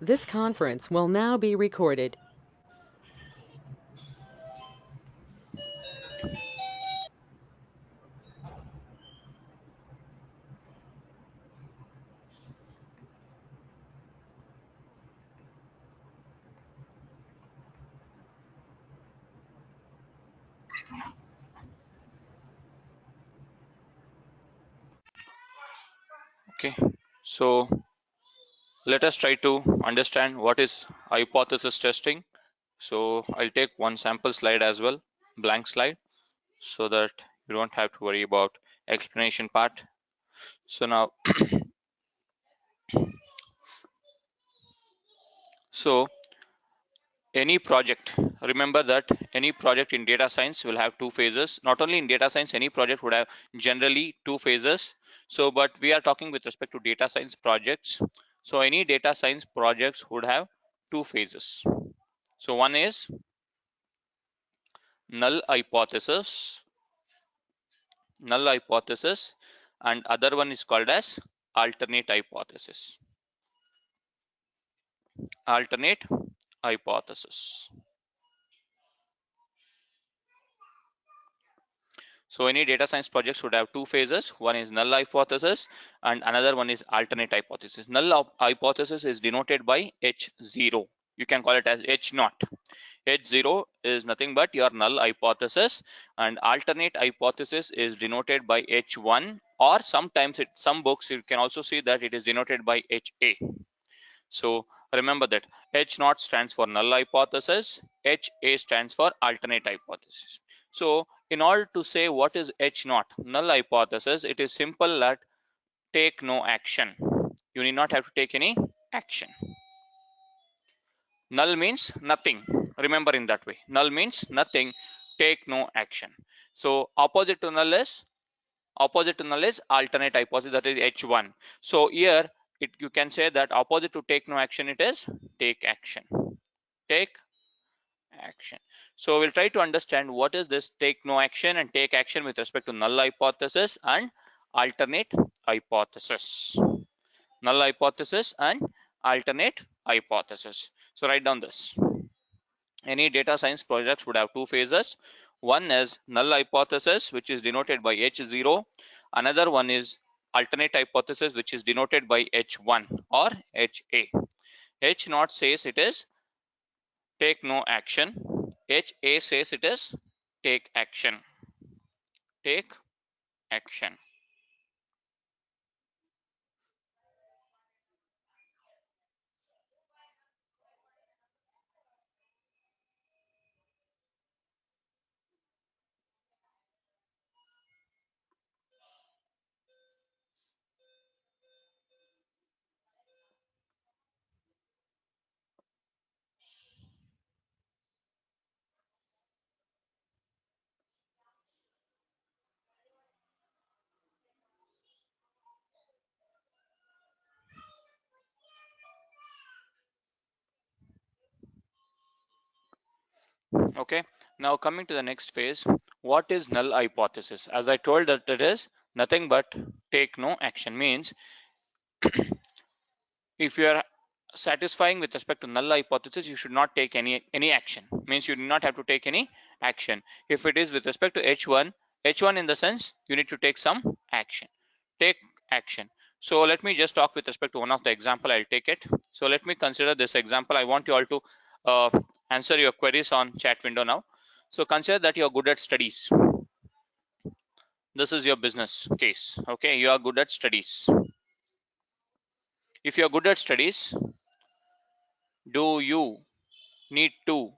This conference will now be recorded. Okay, so let us try to understand what is hypothesis testing. So I'll take one sample slide as well, blank slide, so that you don't have to worry about explanation part. So now, so any project, remember that any project in data science will have two phases. Not only in data science, any project would have generally two phases. So, but we are talking with respect to data science projects. So any data science projects would have two phases. So one is null hypothesis, and other one is called as alternate hypothesis. Alternate hypothesis. So any data science projects would have two phases. One is null hypothesis and another one is alternate hypothesis. Null hypothesis is denoted by H0. You can call it as H0. H0 is nothing but your null hypothesis, and alternate hypothesis is denoted by H1, or sometimes some books you can also see that it is denoted by HA. So remember that H0 stands for null hypothesis, HA stands for alternate hypothesis. So in order to say what is H0, null hypothesis, it is simple that take no action. You need not have to take any action. Null means nothing. Remember in that way. Null means nothing. Take no action. So opposite to null is alternate hypothesis, that is H1. So here you can say that opposite to take no action, it is take action. Take action. So we'll try to understand what is this take no action and take action with respect to null hypothesis and alternate hypothesis. Null hypothesis and alternate hypothesis. So write down this. Any data science project would have two phases. One is null hypothesis, which is denoted by H0. Another one is alternate hypothesis, which is denoted by H1 or HA. H0 says it is take no action. HA says it is take action. Take action. Okay, now coming to the next phase, what is null hypothesis? As I told that it is nothing but take no action. Means if you are satisfying with respect to null hypothesis, you should not take any action. Means you do not have to take any action. If it is with respect to H1 in the sense you need to take some action. Take action. So let me just talk with respect to one of the example. I'll take it. So let me consider this example. I want you all to uh, answer your queries on chat window now. So consider that you're good at studies. This is your business case. Okay, you are good at studies. If you're good at studies, do you need to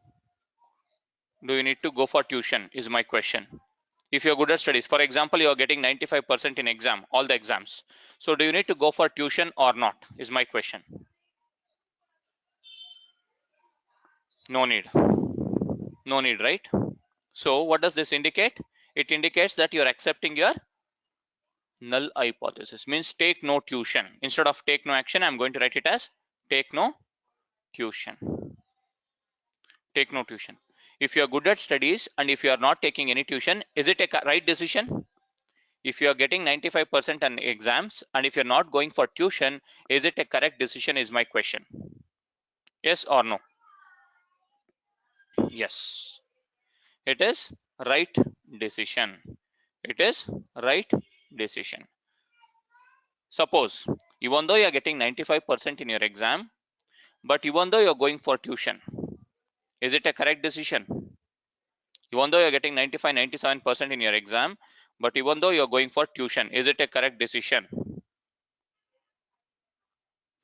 go for tuition is my question. If you're good at studies, for example, you're getting 95% in exam, all the exams, so do you need to go for tuition or not is my question. No need. No need, right? So what does this indicate? It indicates that you're accepting your null hypothesis. Means take no tuition. Instead of take no action, I'm going to write it as take no tuition. Take no tuition. If you are good at studies and if you are not taking any tuition, is it a right decision? If you are getting 95% on exams and if you're not going for tuition, is it a correct decision is my question. Yes or no? Yes. It is right decision. It is right decision. Suppose even though you are getting 95% in your exam, but even though you are going for tuition, is it a correct decision? Even though you are getting 95, 97% in your exam, but even though you are going for tuition, is it a correct decision?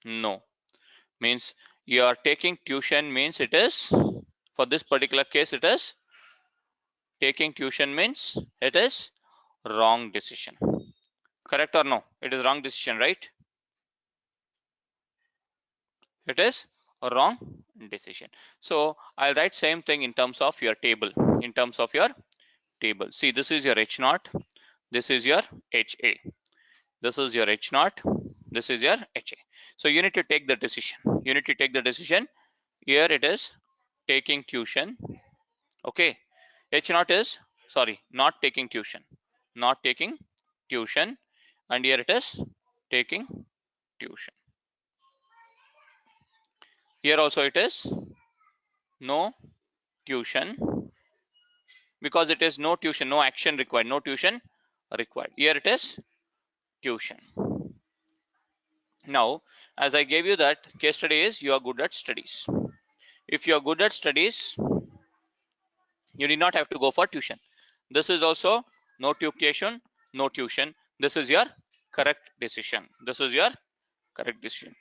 No. Means you are taking tuition means it is, for this particular case, it is taking tuition means it is wrong decision. Correct or no? It is wrong decision, right? It is a wrong decision. So I'll write same thing in terms of your table. In terms of your table, see, this is your H naught, this is your HA, this is your H naught, this is your HA. So you need to take the decision. You need to take the decision. Here it is taking tuition. Okay, H naught is, sorry, not taking tuition, not taking tuition, and here it is taking tuition. Here also it is no tuition, because it is no tuition, no action required, no tuition required. Here it is tuition. Now, as I gave you that case study is you are good at studies. If you are good at studies, you need not have to go for tuition. This is also no tuition, no tuition. This is your correct decision. This is your correct decision.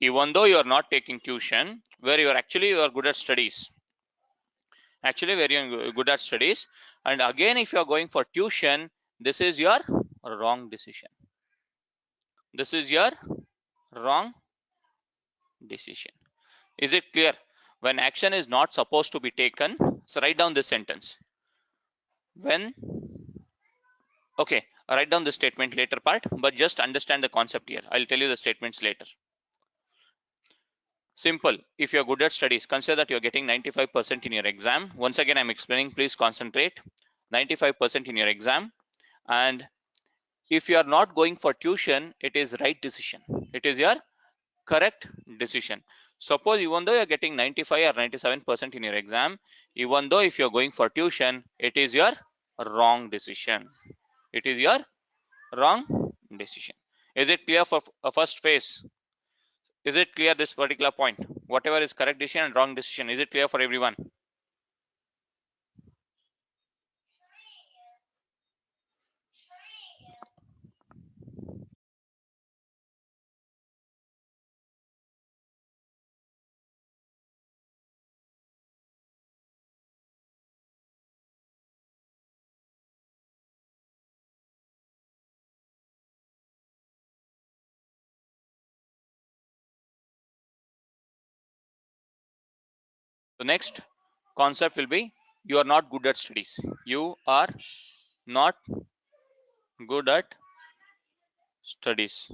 Even though you are not taking tuition, where you are good at studies, actually very good at studies, and again if you are going for tuition, this is your wrong decision. This is your wrong decision. Is it clear? When action is not supposed to be taken, so write down this sentence. When, okay, write down the statement later part, but just understand the concept here. I'll tell you the statements later. Simple. If you're good at studies, consider that you're getting 95% in your exam. Once again, I'm explaining, please concentrate. 95% in your exam, and if you are not going for tuition, it is right decision. It is your correct decision. Suppose even though you're getting 95 or 97% in your exam, even though if you're going for tuition, it is your wrong decision. It is your wrong decision. Is it clear for a first phase? Is it clear this particular point? Whatever is correct decision and wrong decision, is it clear for everyone? The next concept will be you are not good at studies. You are not good at studies.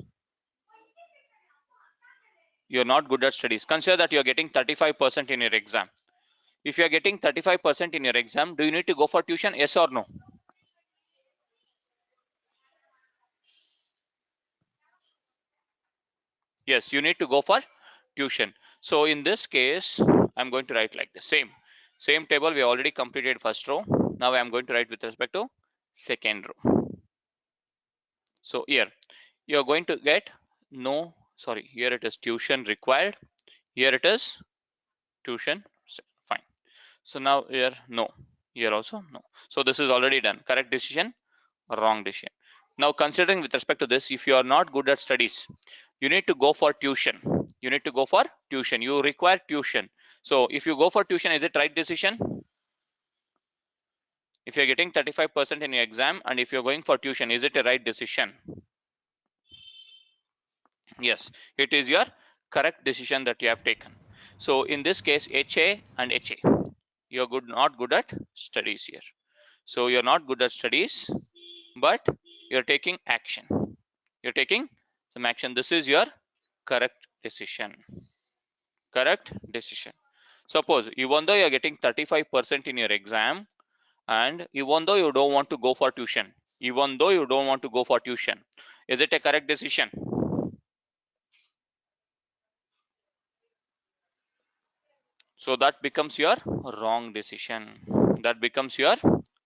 You're not good at studies. Consider that you're getting 35% in your exam. If you're getting 35% in your exam, do you need to go for tuition? Yes or no? Yes, you need to go for tuition. So in this case, I'm going to write like the same table. We already completed first row. Now I'm going to write with respect to second row. So here you're going to get no, sorry, here it is tuition required. Here it is tuition, fine. So now here no, here also no. So this is already done. Correct decision, wrong decision. Now considering with respect to this, if you are not good at studies, you need to go for tuition. You need to go for tuition. You require tuition. So if you go for tuition, is it right decision? If you're getting 35% in your exam and if you're going for tuition, is it a right decision? Yes, it is your correct decision that you have taken. So in this case, HA and HA, you're not good at studies here. So you're not good at studies, but you're taking action. You're taking some action. This is your correct decision. Correct decision. Suppose even though you're getting 35% in your exam and even though you don't want to go for tuition, even though you don't want to go for tuition, is it a correct decision? So that becomes your wrong decision. That becomes your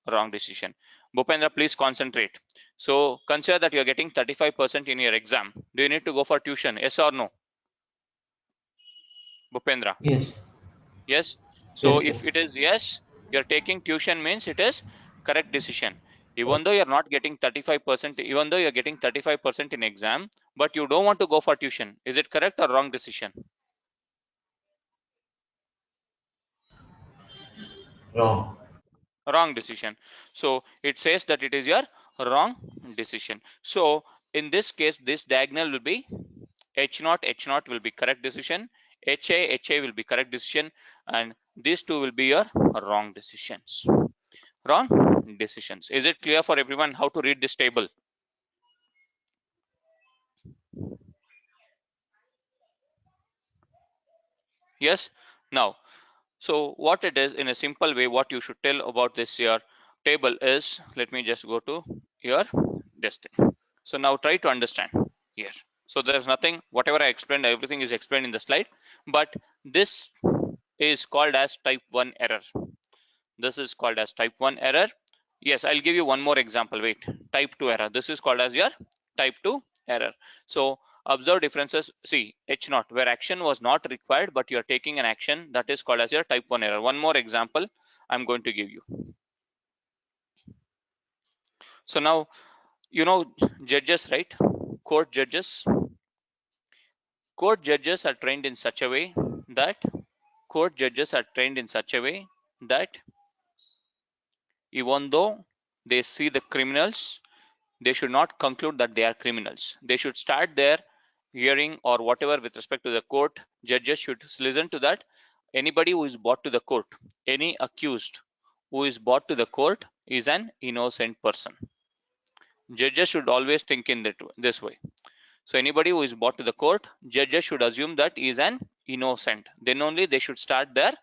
wrong decision. Bhupendra, please concentrate. So consider that you are getting 35% in your exam. Do you need to go for tuition? Yes or no? Bhupendra? Yes. Yes. So Yes, sir. if it is yes, you're taking tuition means it is correct decision. Even though you're not getting 35%, even though you're getting 35% in exam, but you don't want to go for tuition. Is it correct or wrong decision? Wrong. Wrong decision. So it says that it is your wrong decision. So in this case, this diagonal will be H0 will be correct decision, HA will be correct decision, and these two will be your wrong decisions. Wrong decisions. Is it clear for everyone how to read this table? Yes. Now, so what it is in a simple way, what you should tell about this here table is, let me just go to your this thing. So now try to understand here. So there's nothing, whatever I explained, everything is explained in the slide, but this is called as type 1 error. This is called as type 1 error. Yes, I'll give you one more example. Wait, type 2 error. This is called as your type 2 error. So observe differences. See, H0 where action was not required, but you're taking an action, that is called as your type 1 error. One more example I'm going to give you. So now, you know judges, right? Court judges. Court judges are trained in such a way that even though they see the criminals, they should not conclude that they are criminals. They should start their hearing or whatever with respect to the court. Judges should listen to that. Anybody who is brought to the court, any accused who is brought to the court is an innocent person. Judges should always think in this way. So anybody who is brought to the court, judges should assume that he is an innocent. Then only they should start their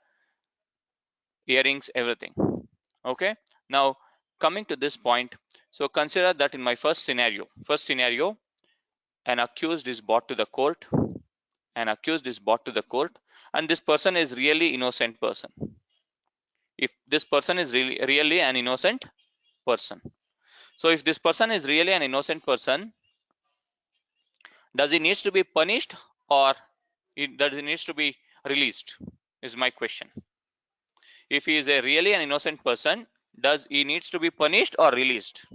hearings, everything. Okay. Now coming to this point, so consider that in my first scenario, an accused is brought to the court, and this person is really innocent person. If this person is really an innocent person, so if this person is really an innocent person, does he needs to be punished or does he needs to be released, is my question. If he is a really an innocent person, does he needs to be punished or released?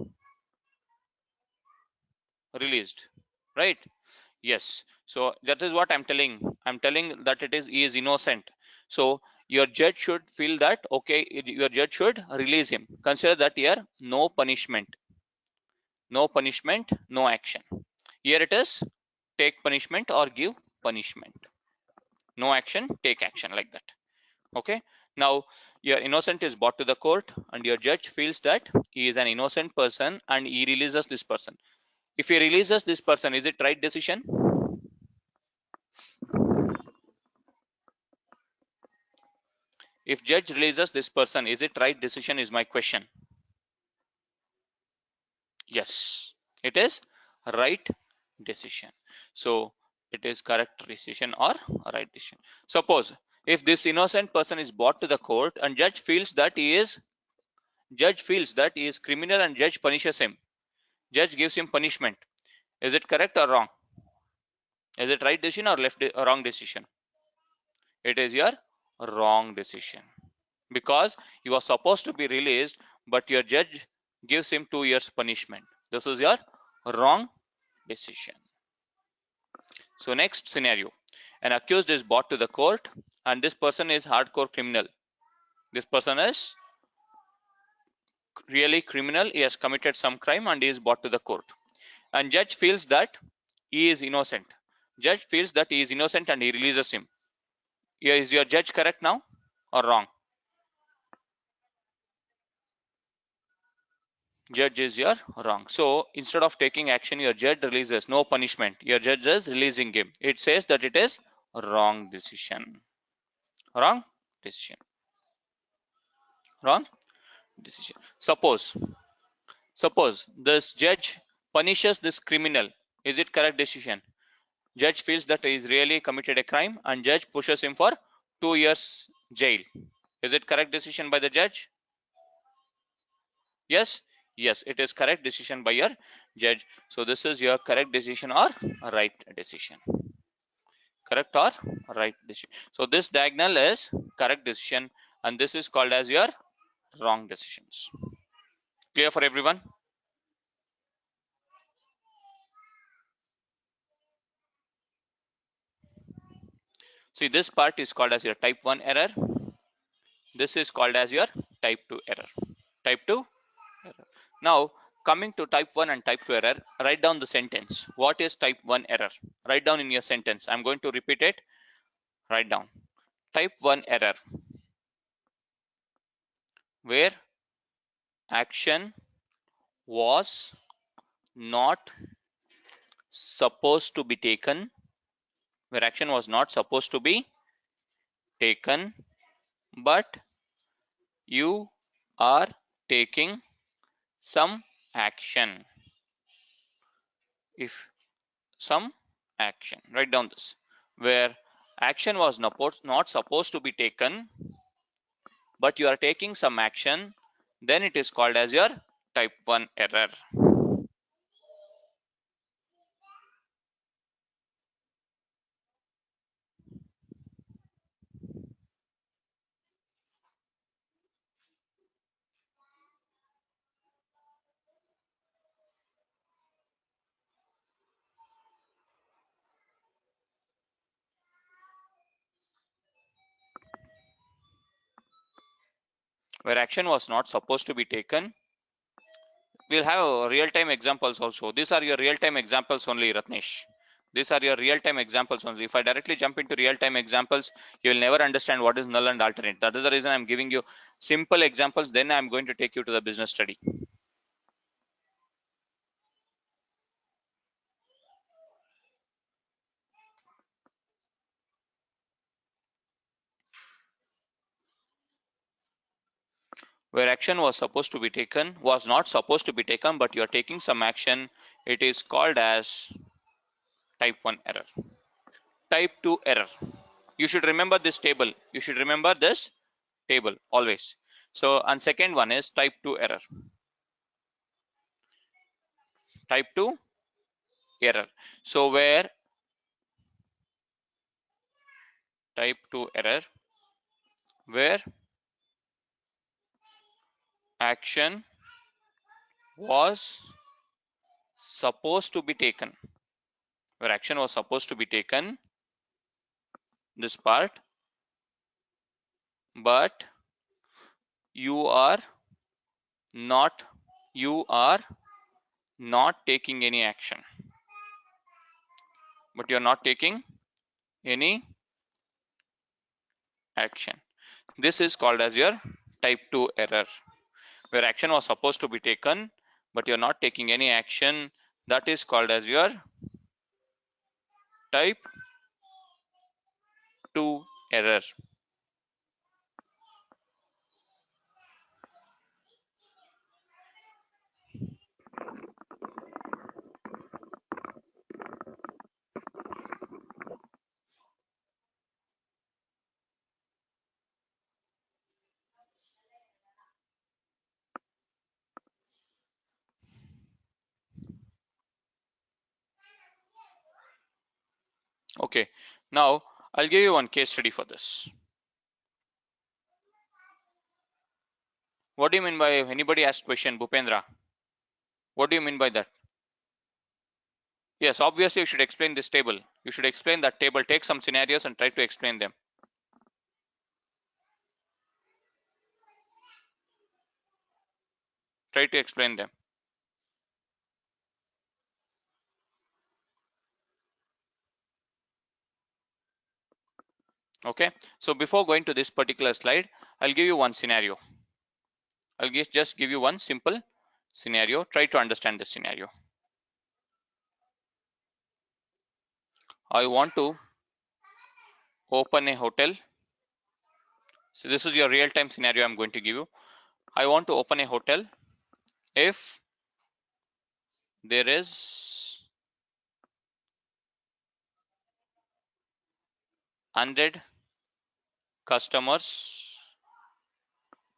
Released, right? Yes. So that is what I'm telling. I'm telling that he is innocent. So your judge should feel that, okay, your judge should release him. Consider that here no punishment, no action. Here it is take punishment or give punishment. No action, take action, like that. Okay. Now your innocent is brought to the court and your judge feels that he is an innocent person and he releases this person. If he releases this person, is it right decision? If judge releases this person, is it right decision, is my question. Yes, it is right decision. So it is correct decision or right decision. Suppose if this innocent person is brought to the court and judge feels that he is criminal and judge punishes him, judge gives him punishment, is it correct or wrong? Is it right decision or wrong decision? It is your wrong decision, because you are supposed to be released, but your judge gives him 2 years punishment. This is your wrong decision. So next scenario, an accused is brought to the court and this person is hardcore criminal. This person is really criminal. He has committed some crime and he is brought to the court, and judge feels that he is innocent. Judge feels that he is innocent and he releases him. Is your judge correct now or wrong? Judge is your wrong. So instead of taking action, your judge releases, no punishment, your judge is releasing him. It says that it is wrong decision. Wrong decision. Wrong decision. Suppose this judge punishes this criminal, is it correct decision? Judge feels that he is really committed a crime and judge pushes him for 2 years jail. Is it correct decision by the judge? Yes, yes, it is correct decision by your judge. So this is your correct decision or right decision. Correct or right decision. So this diagonal is correct decision and this is called as your wrong decisions. Clear for everyone? See, this part is called as your type 1 error. This is called as your type 2 error. Type 2 error. Now, coming to type 1 and type 2 error, write down the sentence. What is type 1 error? Write down in your sentence. I'm going to repeat it. Write down. Type 1 error, where action was not supposed to be taken, where action was not supposed to be taken, but you are taking some action. If some action, write down this, where action was not supposed to be taken, but you are taking some action, then it is called as your type 1 error. Where action was not supposed to be taken, we'll have real-time examples also. These are your real-time examples only, Ratnesh. These are your real-time examples only. If I directly jump into real-time examples, you will never understand what is null and alternate. That is the reason I'm giving you simple examples. Then I'm going to take you to the business study. Where action was supposed to be taken, was not supposed to be taken, but you are taking some action. It is called as type 1 error. Type 2 error. You should remember this table. You should remember this table always. So, and second one is type 2 error. Type 2 error. So, where type 2 error, where action was supposed to be taken, where action was supposed to be taken, this part, but you are not, you are not taking any action, but you're not taking any action. This is called as your type 2 error, where action was supposed to be taken, but you're not taking any action. That is called as your type 2 error. Okay, now I'll give you one case study for this. What do you mean by, anybody asked question, Bhupendra? What do you mean by that? Yes, obviously you should explain this table. You should explain that table. Take some scenarios and try to explain them. Try to explain them. Okay, so before going to this particular slide, I'll give you one scenario. I'll just give you one simple scenario. Try to understand this scenario. I want to open a hotel. So this is your real-time scenario I'm going to give you. I want to open a hotel. If there is 100 customers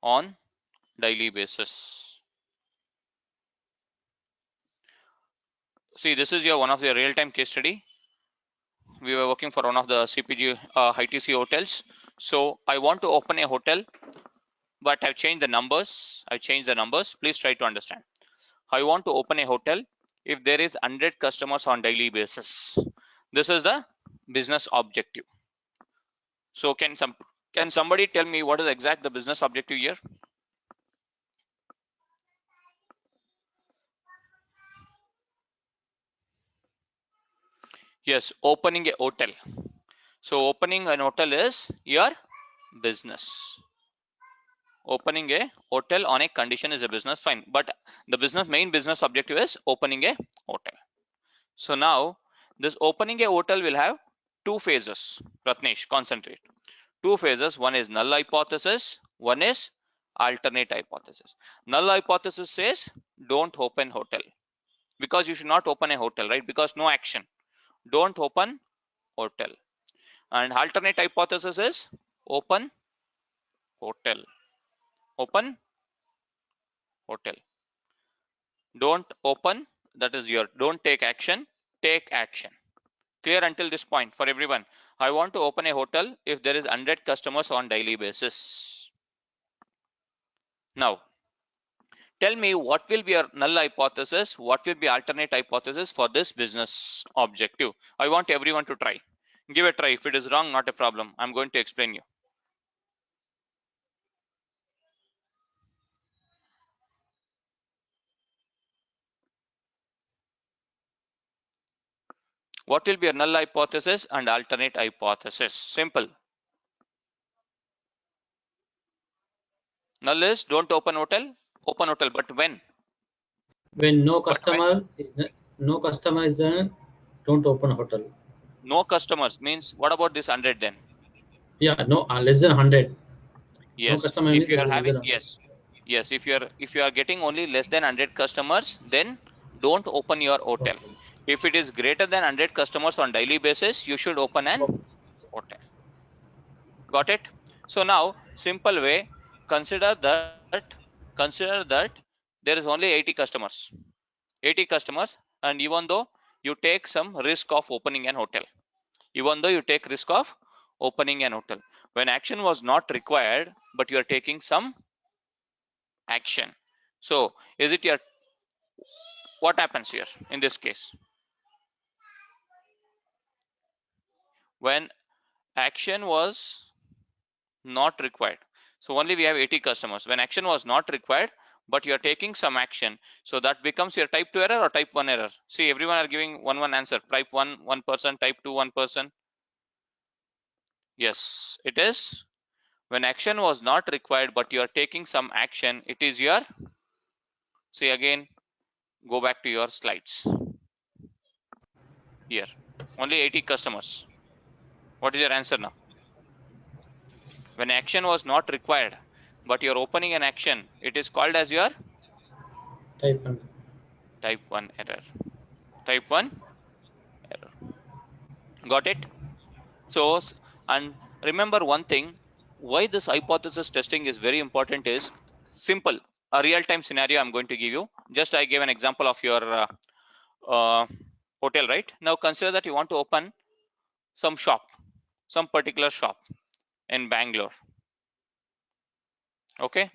on daily basis. See, this is your one of the real-time case study. We were working for one of the CPG ITC hotels. So I want to open a hotel, but I've changed the numbers. Please try to understand. I want to open a hotel if there is 100 customers on daily basis. This is the business objective. So can somebody tell me what is exact the business objective here? Yes, opening a hotel. So opening an hotel is your business. Opening a hotel on a condition is a business, fine. But the main business objective is opening a hotel. So now this opening a hotel will have two phases. Ratnesh, concentrate. Two phases. One is null hypothesis. One is alternate hypothesis. Null hypothesis says don't open hotel, because you should not open a hotel, right? Because no action. Don't open hotel. And alternate hypothesis is open hotel. Open hotel. Don't open, that is your don't take action, take action. Clear until this point for everyone? I want to open a hotel if there is 100 customers on daily basis. Now tell me what will be your null hypothesis, what will be alternate hypothesis for this business objective. I want everyone to try. Give a try. If it is wrong, not a problem. I'm going to explain you. What will be your null hypothesis and alternate hypothesis? Simple. Null is don't open hotel, but when? When no customer is there, don't open hotel. No customers means what about this 100 then? Yeah, no, less than 100. Yes. No customer If you are less than having yes, if you are getting only less than 100 customers, then don't open your hotel. Okay. If it is greater than 100 customers on daily basis, you should open an hotel. Got it? So now simple way, consider that there is only 80 customers. 80 customers, and even though you take some risk of opening an hotel, when action was not required, but you are taking some action. So is it your, what happens here in this case? When action was not required, so only we have 80 customers. When action was not required, but you are taking some action, so that becomes your type 2 error or type 1 error. See, everyone are giving one answer. Type 1 1%, type 2 1%. Yes, it is when action was not required, but you are taking some action, it is your, see again, go back to your slides. Here only 80 customers. What is your answer now? When action was not required, but you're opening an action, it is called as your type 1 error. Type 1 error. Got it? So, and remember one thing, why this hypothesis testing is very important is simple. A real-time scenario I'm going to give you. Just I gave an example of your hotel, right? Now consider that you want to open some particular shop in Bangalore. Okay,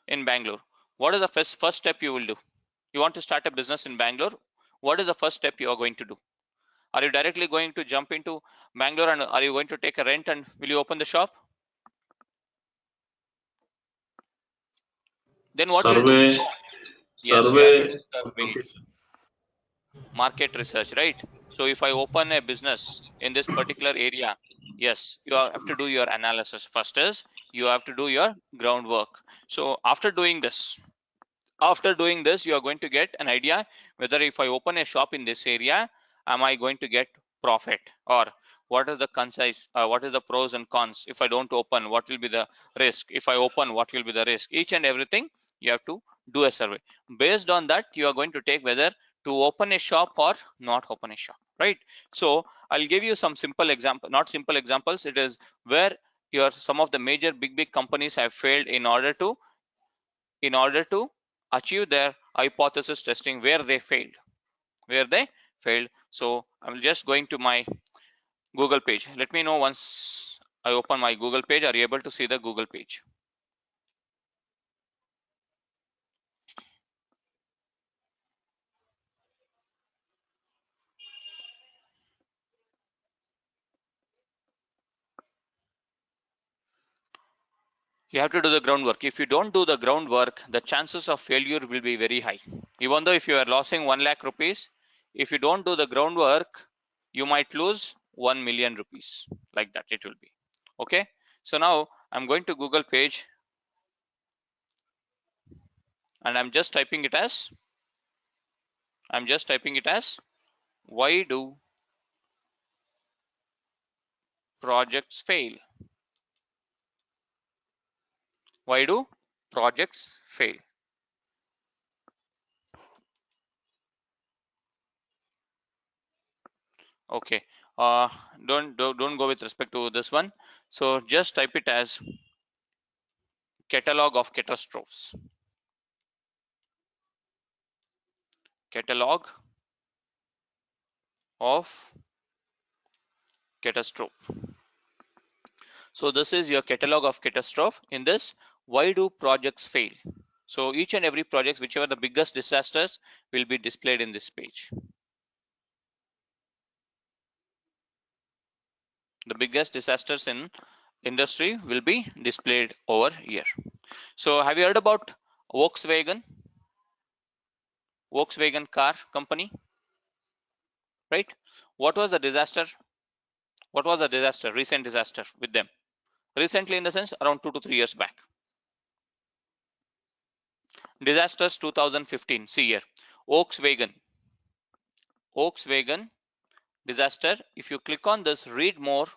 in Bangalore, what is the first step you will do? You want to start a business in Bangalore. What is the first step you are going to do? Are you directly going to jump into Bangalore, and are you going to take a rent, and will you open the shop? Then what will you do? Yes, you have to do survey, market research, right? So if I open a business in this particular area, yes, you have to do your analysis. First is you have to do your groundwork. So after doing this, you are going to get an idea whether if I open a shop in this area, am I going to get profit, or what is the pros and cons? If I don't open, what will be the risk? If I open, what will be the risk? Each and everything you have to do a survey. Based on that, you are going to take whether to open a shop or not open a shop, right? So I'll give you some simple example, not simple examples. It is where some of the major big companies have failed in order to achieve their hypothesis testing where they failed. So I'm just going to my Google page. Let me know once I open my Google page. Are you able to see the Google page? You have to do the groundwork. If you don't do the groundwork, the chances of failure will be very high. Even though if you are losing 1 lakh rupees, if you don't do the groundwork, you might lose 1 million rupees. Like that it will be. Okay. So now I'm going to Google page and I'm just typing it as why do projects fail? Why do projects fail? Okay. Don't go with respect to this one. So just type it as catalog of catastrophes. Catalog of catastrophe. So this is your catalog of catastrophe. In this, why do projects fail? So each and every project, whichever the biggest disasters, will be displayed in this page. The biggest disasters in industry will be displayed over here. So have you heard about Volkswagen car company? Right? What was the disaster? Recent disaster with them? Recently in the sense around 2 to 3 years back. Disasters 2015. See here. Volkswagen disaster. If you click on this, read more.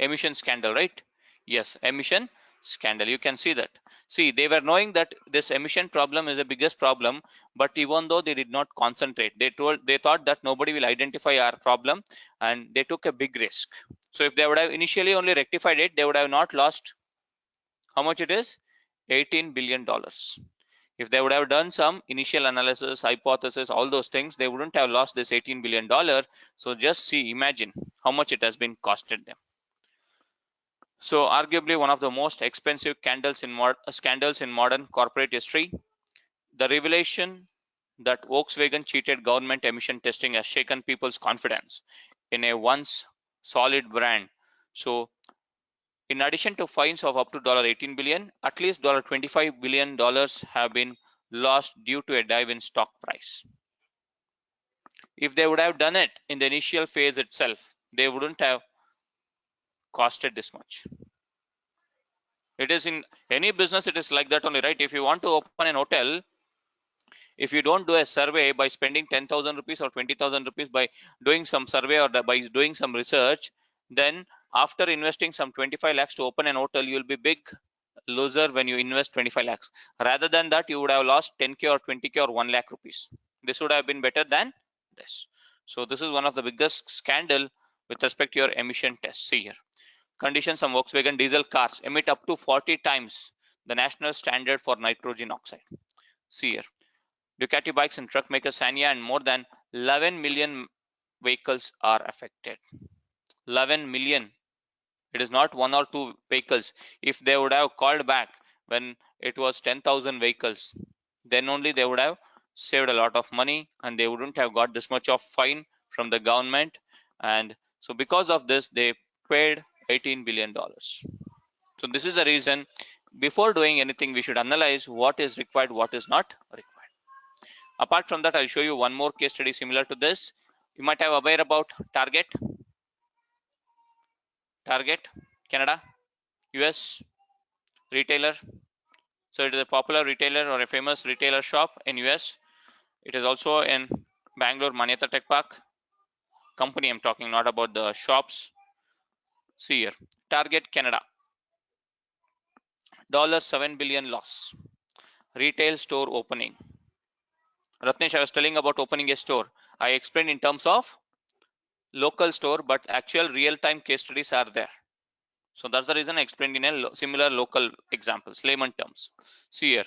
Emission scandal, right? Yes, emission scandal. You can see that. See, they were knowing that this emission problem is the biggest problem, but even though they did not concentrate, they thought that nobody will identify our problem, and they took a big risk. So if they would have initially only rectified it, they would have not lost how much it is? $18 billion. If they would have done some initial analysis, hypothesis, all those things, they wouldn't have lost this $18 billion. So just see, imagine how much it has been costed them. So arguably one of the most expensive scandals in modern corporate history. The revelation that Volkswagen cheated government emission testing has shaken people's confidence in a once solid brand. So in addition to fines of up to $18 billion, at least $25 billion have been lost due to a dive in stock price. If they would have done it in the initial phase itself, they wouldn't have costed this much. It is in any business, it is like that only, right? If you want to open an hotel, if you don't do a survey by spending 10,000 rupees or 20,000 rupees by doing some survey or by doing some research, then after investing some 25 lakhs to open an hotel, you'll be big loser when you invest 25 lakhs. Rather than that, you would have lost 10k or 20k or 1 lakh rupees. This would have been better than this. So this is one of the biggest scandal with respect to your emission tests. See here. Conditions on Volkswagen diesel cars emit up to 40 times the national standard for nitrogen oxide. See here. Ducati bikes and truck maker Scania and more than 11 million vehicles are affected. 11 million. It is not 1 or 2 vehicles. If they would have called back when it was 10,000 vehicles, then only they would have saved a lot of money and they wouldn't have got this much of fine from the government. And so because of this, they paid $18 billion. So this is the reason before doing anything, we should analyze what is required, what is not required. Apart from that, I'll show you one more case study similar to this. You might have aware about Target, Canada, US retailer. So it is a popular retailer or a famous retailer shop in US. It is also in Bangalore Manyata Tech Park. Company I'm talking, not about the shops. See here, Target Canada, $7 billion loss. Retail store opening. Ratnesh, I was telling about opening a store. I explained in terms of local store, but actual real-time case studies are there. So that's the reason I explained in a similar local examples, layman terms. See here,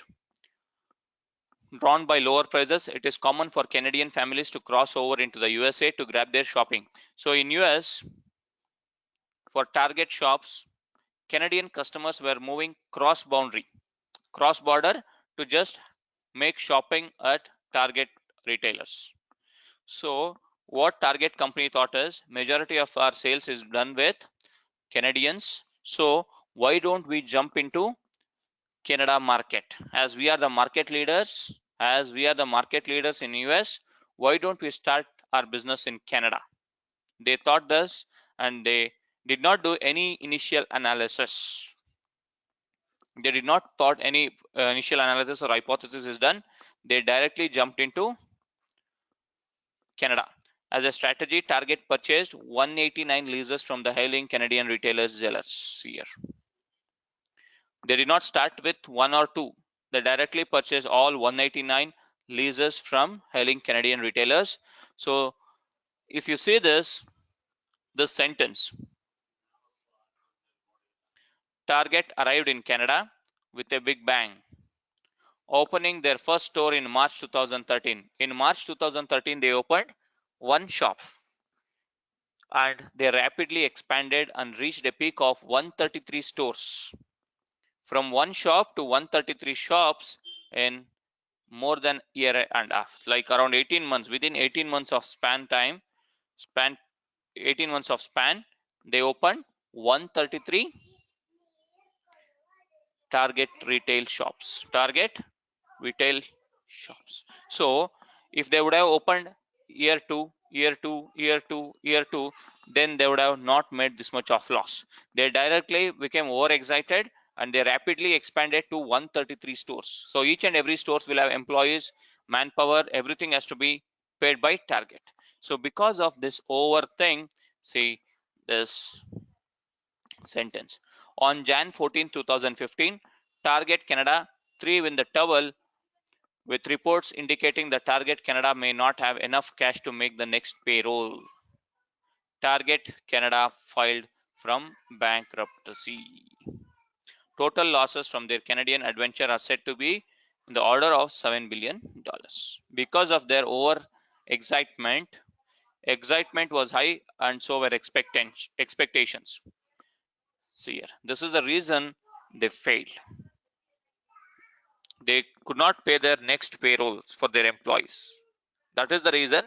drawn by lower prices, it is common for Canadian families to cross over into the USA to grab their shopping. So in US, for Target shops, Canadian customers were moving cross border to just make shopping at Target retailers. So what Target company thought is, majority of our sales is done with Canadians. So why don't we jump into Canada market? As we are the market leaders, in US, why don't we start our business in Canada? They thought this, and they did not do any initial analysis. They did not thought any initial analysis or hypothesis is done. They directly jumped into Canada. As a strategy, Target purchased 189 leases from the hailing Canadian retailers Zellers here. They did not start with one or two. They directly purchased all 189 leases from hailing Canadian retailers. So if you see this sentence, Target arrived in Canada with a big bang, opening their first store in March 2013. In March 2013, they opened one shop, and they rapidly expanded and reached a peak of 133 stores. From one shop to 133 shops in more than a year and a half, like around 18 months. Within 18 months of span, they opened 133 Target retail shops. So if they would have opened year two, then they would have not made this much of loss. They directly became overexcited, and they rapidly expanded to 133 stores. So each and every stores will have employees, manpower, everything has to be paid by Target. So because of this over thing, see this sentence. On Jan 14, 2015, Target Canada threw in the towel, with reports indicating that Target Canada may not have enough cash to make the next payroll. Target Canada filed from bankruptcy. Total losses from their Canadian adventure are said to be in the order of $7 billion. Because of their over excitement was high, and so were expectations. See here, this is the reason they failed. They could not pay their next payrolls for their employees. That is the reason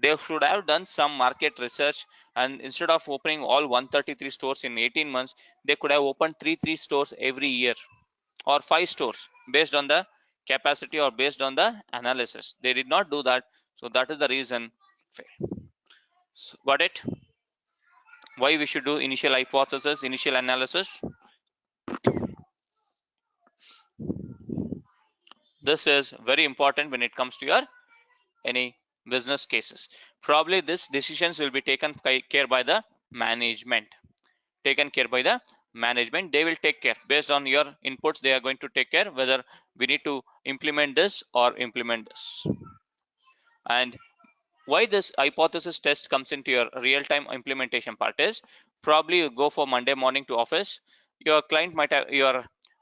they should have done some market research, and instead of opening all 133 stores in 18 months, they could have opened 3 stores every year, or 5 stores, based on the capacity or based on the analysis. They did not do that, so that is the reason. So, got it? Why we should do initial hypothesis, initial analysis? This is very important when it comes to your any business cases. Probably these decisions will be taken care by the management. They will take care based on your inputs. They are going to take care whether we need to implement this or implement this. And why this hypothesis test comes into your real-time implementation part is, probably you go for Monday morning to office, your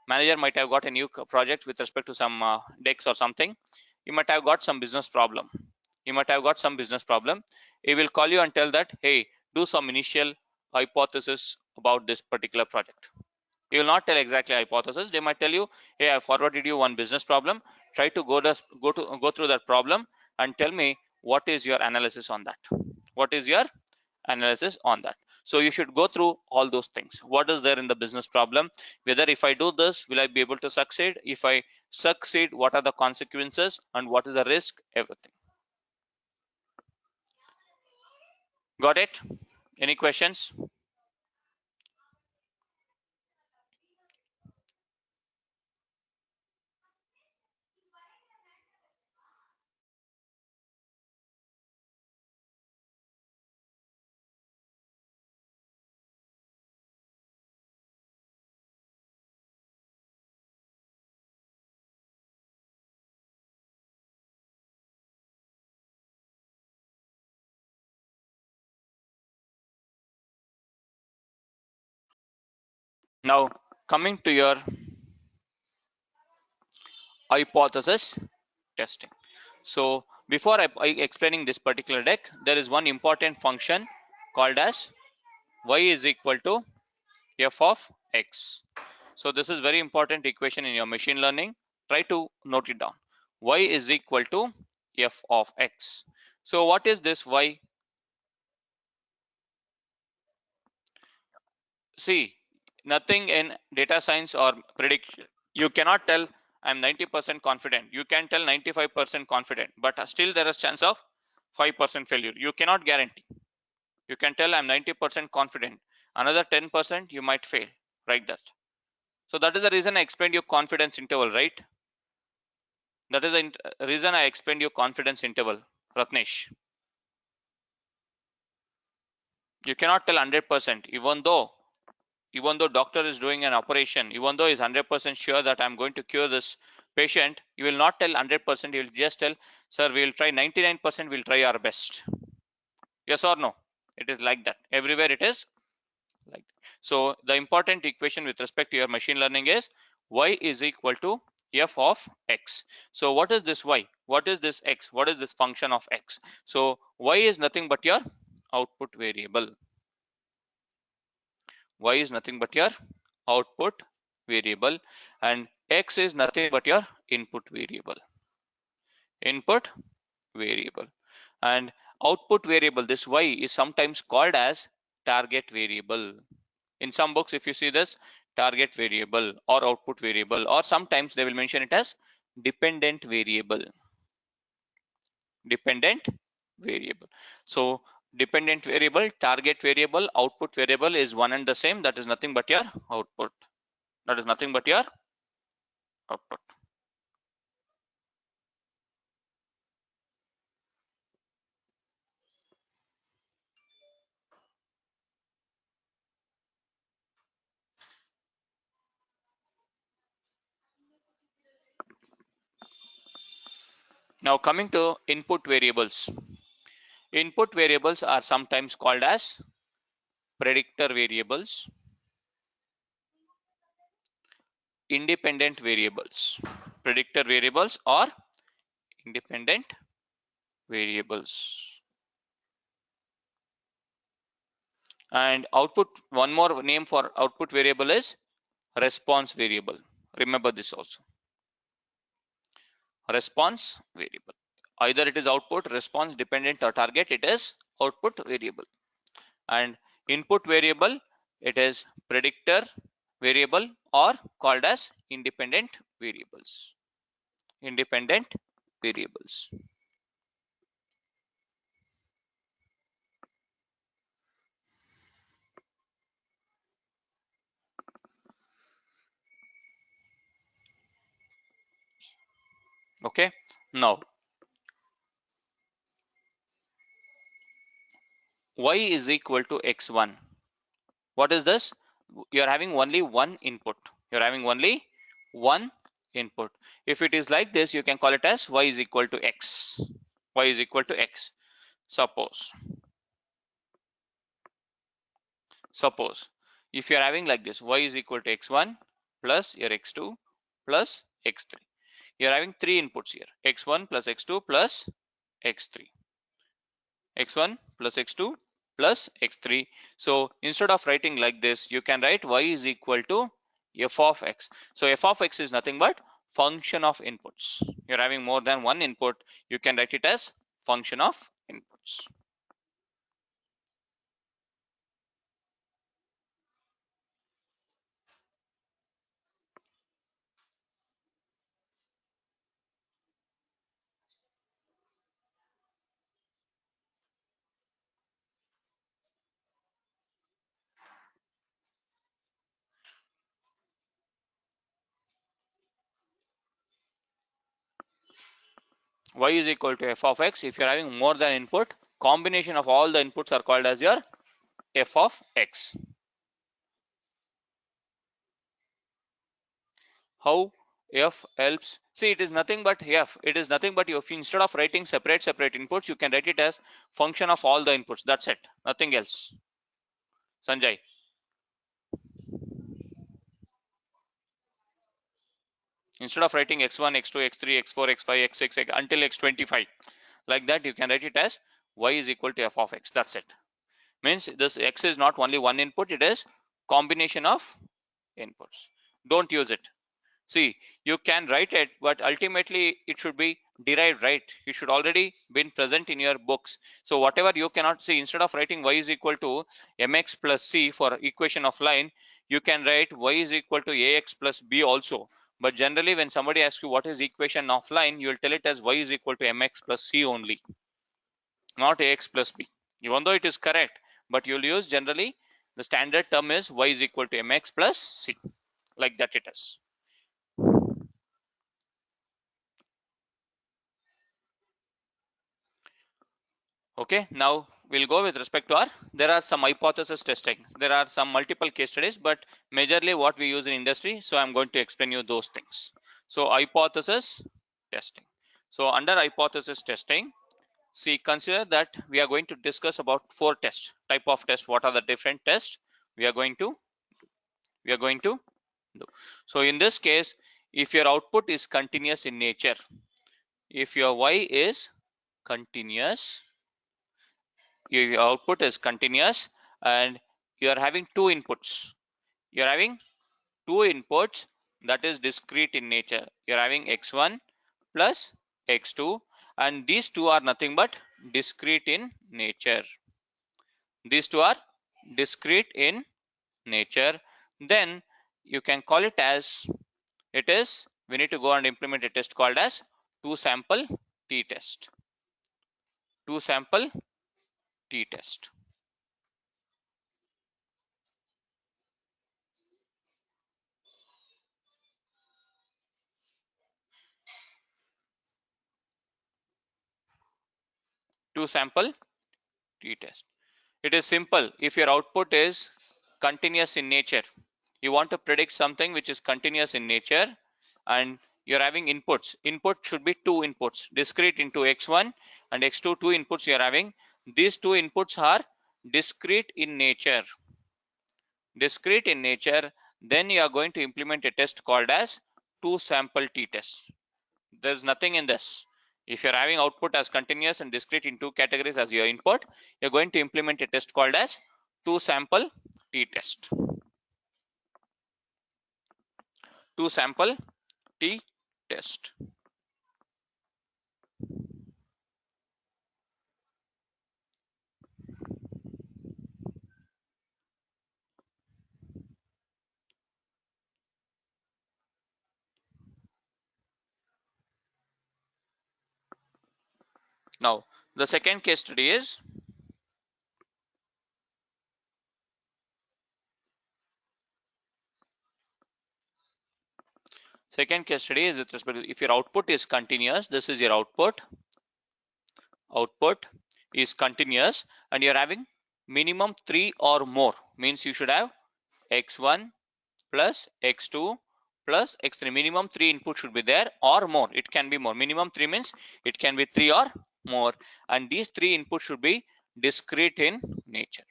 manager might have got a new project with respect to some decks or something. You might have got some business problem. He will call you and tell that, hey, do some initial hypothesis about this particular project. He will not tell exactly hypothesis. They might tell you, hey, I forwarded you one business problem. Try to go through that problem and tell me what is your analysis on that. So you should go through all those things. What is there in the business problem? Whether if I do this, will I be able to succeed? If I succeed, what are the consequences and what is the risk? Everything. Got it? Any questions? Now coming to your hypothesis testing. So before I explaining this particular deck, there is one important function called as y is equal to f of x. So this is very important equation in your machine learning. Try to note it down. Y is equal to f of x. So what is this y? See, nothing in data science or prediction. You cannot tell I'm 90% confident. You can tell 95% confident, but still there is chance of 5% failure. You cannot guarantee. You can tell I'm 90% confident. Another 10% you might fail. Right that. So that is the reason I explained your confidence interval, right? That is the reason I explained your confidence interval, Ratnesh. You cannot tell 100%, even though doctor is doing an operation, even though he's 100% sure that I'm going to cure this patient, you will not tell 100%. You will just tell, sir, we will try 99%. We'll try our best. Yes or no? It is like that. Everywhere it is like that. So the important equation with respect to your machine learning is y is equal to f of x. So what is this y? What is this x? What is this function of x? So y is nothing but your output variable. Y is nothing but your output variable, and x is nothing but your input variable. Input variable. And output variable, this y is sometimes called as target variable. In some books, if you see this, target variable or output variable, or sometimes they will mention it as dependent variable. Dependent variable. So dependent variable, target variable, output variable is one and the same. That is nothing but your output. That is nothing but your output. Now coming to input variables. Input variables are sometimes called as predictor variables, independent variables. Predictor variables or independent variables. And output, one more name for output variable is response variable. Remember this also. Response variable. Either it is output, response, dependent, or target, it is output variable. And input variable, it is predictor variable or called as independent variables. Independent variables. Okay. Now y is equal to x1. What is this? You're having only one input. You're having only one input. If it is like this, you can call it as y is equal to x. Y is equal to x. Suppose if you're having like this, y is equal to x1 plus your x2 plus x3. You're having three inputs here, x1 plus x2 plus x3. x1 plus x2 plus x3. So instead of writing like this, you can write y is equal to f of x. So f of x is nothing but function of inputs. You're having more than one input, you can write it as function of inputs. Y is equal to f of x. If you're having more than input, combination of all the inputs are called as your f of x. How f helps? See, it is nothing but f. It is nothing but if instead of writing separate inputs, you can write it as function of all the inputs. That's it. Nothing else. Sanjay. Instead of writing x1, x2, x3, x4, x5, x6 until x25, like that, you can write it as y is equal to f of x. That's it. Means this x is not only one input, it is combination of inputs. Don't use it. See, you can write it, but ultimately it should be derived, right? It should already been present in your books. So whatever you cannot see, instead of writing y is equal to mx plus c for equation of line, you can write y is equal to ax plus b also. But generally, when somebody asks you what is equation of line, you will tell it as y is equal to mx plus c only, not ax plus b. Even though it is correct, but you'll use generally the standard term is y is equal to mx plus c, like that it is. Okay, now we'll go with respect to there are some hypothesis testing. There are some multiple case studies, but majorly what we use in industry. So I'm going to explain you those things. So hypothesis testing. So under hypothesis testing, see, consider that we are going to discuss about 4 type of tests. What are the different tests we are going to do? So in this case, if your output is continuous in nature, if your y is continuous, your output is continuous, and you are having two inputs. You are having two inputs that is discrete in nature. You are having x1 plus x2, and these two are nothing but discrete in nature. These two are discrete in nature. Then you can call it as, it is, we need to go and implement a test called as two sample t-test. Two sample t-test. Two sample t-test. It is simple. If your output is continuous in nature, you want to predict something which is continuous in nature, and you're having inputs. Input should be two inputs, discrete into x1 and x2, two inputs you're having. These two inputs are discrete in nature. Discrete in nature, then you are going to implement a test called as two sample t-test. There's nothing in this. If you're having output as continuous and discrete in two categories as your input, you're going to implement a test called as two sample t-test. Two sample t-test. Now, the second case study is, with respect to, if your output is continuous, this is your output is continuous, and you're having minimum 3 or more, means you should have x1 plus x2 plus x3. Minimum 3 inputs should be there or more. It can be more. Minimum 3 means it can be 3 or more, and these 3 inputs should be discrete in nature.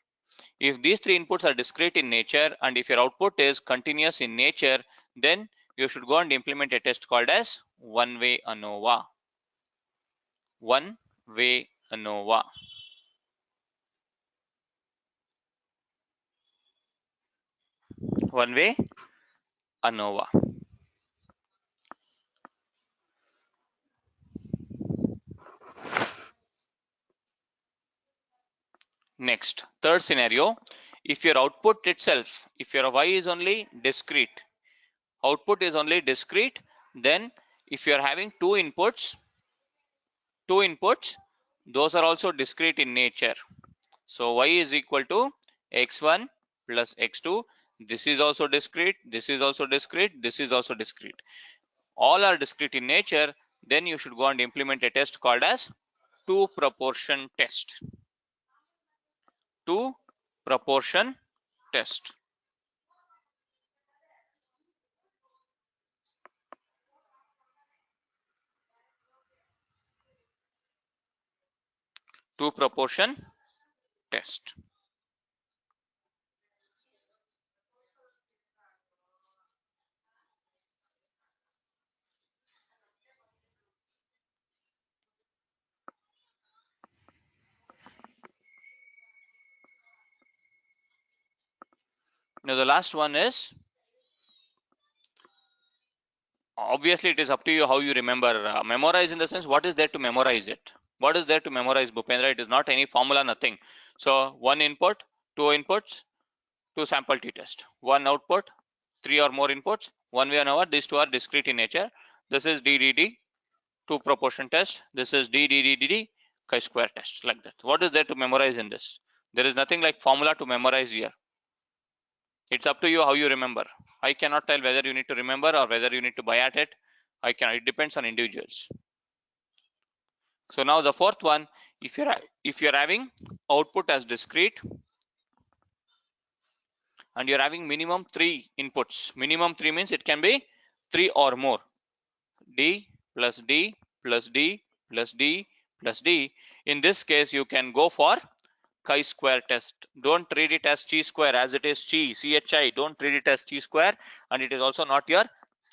If these 3 inputs are discrete in nature, and if your output is continuous in nature, then you should go and implement a test called as one-way ANOVA. One-way ANOVA. One-way ANOVA. Next, third scenario, if your output itself, if your y is only discrete, output is only discrete, then if you are having two inputs, those are also discrete in nature. So y is equal to x1 plus x2. This is also discrete, this is also discrete, this is also discrete. All are discrete in nature. Then you should go and implement a test called as two proportion test. Two proportion test. Two proportion test. Now the last one is, obviously it is up to you how you remember. Memorize in the sense, what is there to memorize it? What is there to memorize, Bhupendra? It is not any formula, nothing. So one input, two inputs, two sample t-test. One output, three or more inputs, one way or another. These two are discrete in nature. This is DDD, two proportion test. This is DDDD, chi-square test, like that. What is there to memorize in this? There is nothing like formula to memorize here. It's up to you how you remember. I cannot tell whether you need to remember or whether you need to buy at it. It depends on individuals. So now the fourth one, if you're having output as discrete and you're having minimum 3 inputs, minimum 3 means it can be 3 or more, D plus D plus D plus D plus D. In this case, you can go for chi-square test. Don't treat it as chi-square, as it is chi. Don't treat it as chi-square, and it is also not your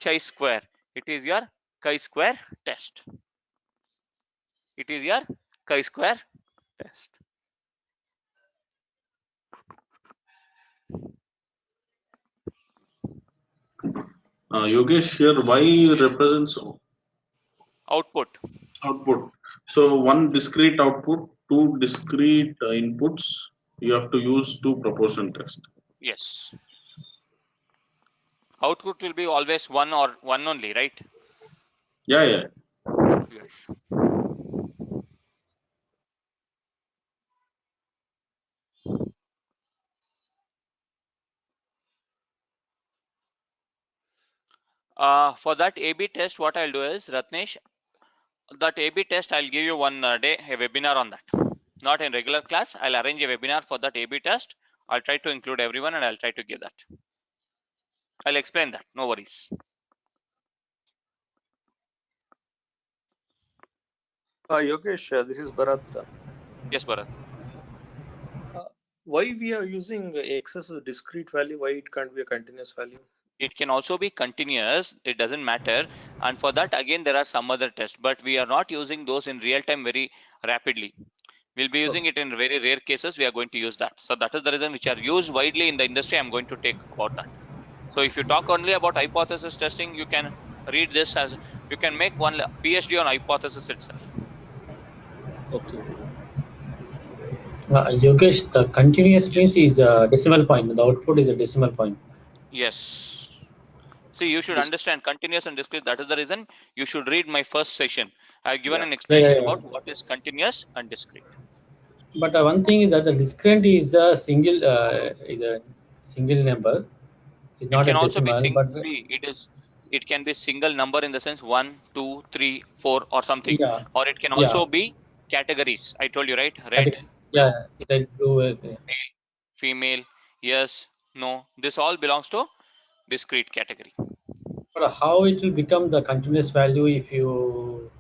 chi-square. It is your chi-square test. It is your chi-square test. Yogesh, here Y represents Output. output. So one discrete output, two discrete inputs. You have to use two proportion test. Yes. Output will be always one or one only, right? Yeah, yeah. Yes. For that A/B test, what I'll do is, Ratnesh, that A/B test, I'll give you one day a webinar on that. Not in regular class. I'll arrange a webinar for that A/B test. I'll try to include everyone and I'll try to give that. I'll explain that. No worries. Yogesh, this is Bharat. Yes, Bharat. Why we are using X as a discrete value? Why it can't be a continuous value? It can also be continuous. It doesn't matter. And for that, again, there are some other tests, but we are not using those in real time very rapidly. We'll be using it in very rare cases. We are going to use that. So that is the reason which are used widely in the industry. I'm going to take about that. So if you talk only about hypothesis testing, you can read this as, you can make one PhD on hypothesis itself. Okay. Yogesh, the continuous means is a decimal point. The output is a decimal point. Yes. See, you should understand continuous and discrete. That is the reason you should read my first session. I have given Yeah. an Yeah, explanation yeah, yeah. about what is continuous and discrete. But one thing is that the discrete is the single number. It's It not a can also be decimal, but it can be single number in the sense 1, 2, 3, 4 or something, yeah, or it can yeah, also be categories. I told you, right? Red, category. Yeah, red, blue. male, female, yes, no. This all belongs to discrete category. But how it will become the continuous value if you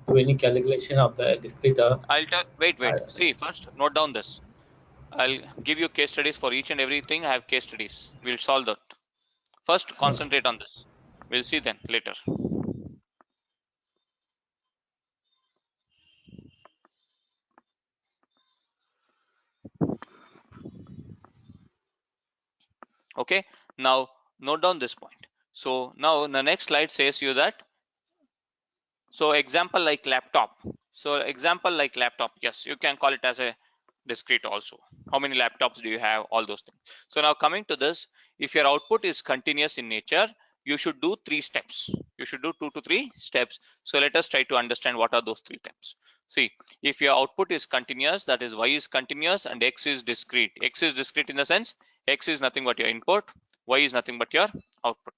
do any calculation of the discrete? I'll tell, wait. Uh, See, first note down this. I'll give you case studies for each and everything. I have case studies. We'll solve that. First, concentrate on this. We'll see then later. Okay. Now note down this point. So now the next slide says you that. So example like laptop. So example like laptop. Yes, you can call it as a discrete also. How many laptops do you have? All those things. So now coming to this, if your output is continuous in nature, you should do 3 steps. You should do 2 to 3 steps. So let us try to understand what are those 3 steps. See, if your output is continuous, that is Y is continuous and X is discrete. X is discrete in the sense X is nothing but your input, Y is nothing but your output.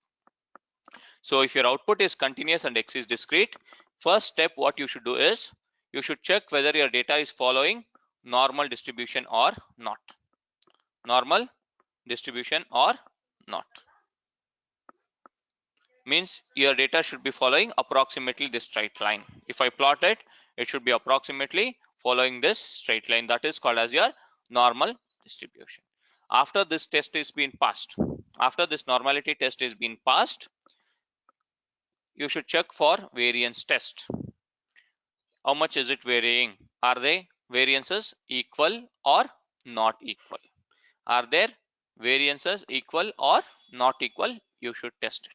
So if your output is continuous and X is discrete, first step what you should do is you should check whether your data is following normal distribution or not. Normal distribution or not means your data should be following approximately this straight line. If I plot it, it should be approximately following this straight line. That is called as your normal distribution. After this test is being passed, after this normality test is being passed, you should check for variance test. How much is it varying? Are they variances equal or not equal? Are there variances equal or not equal, you should test it.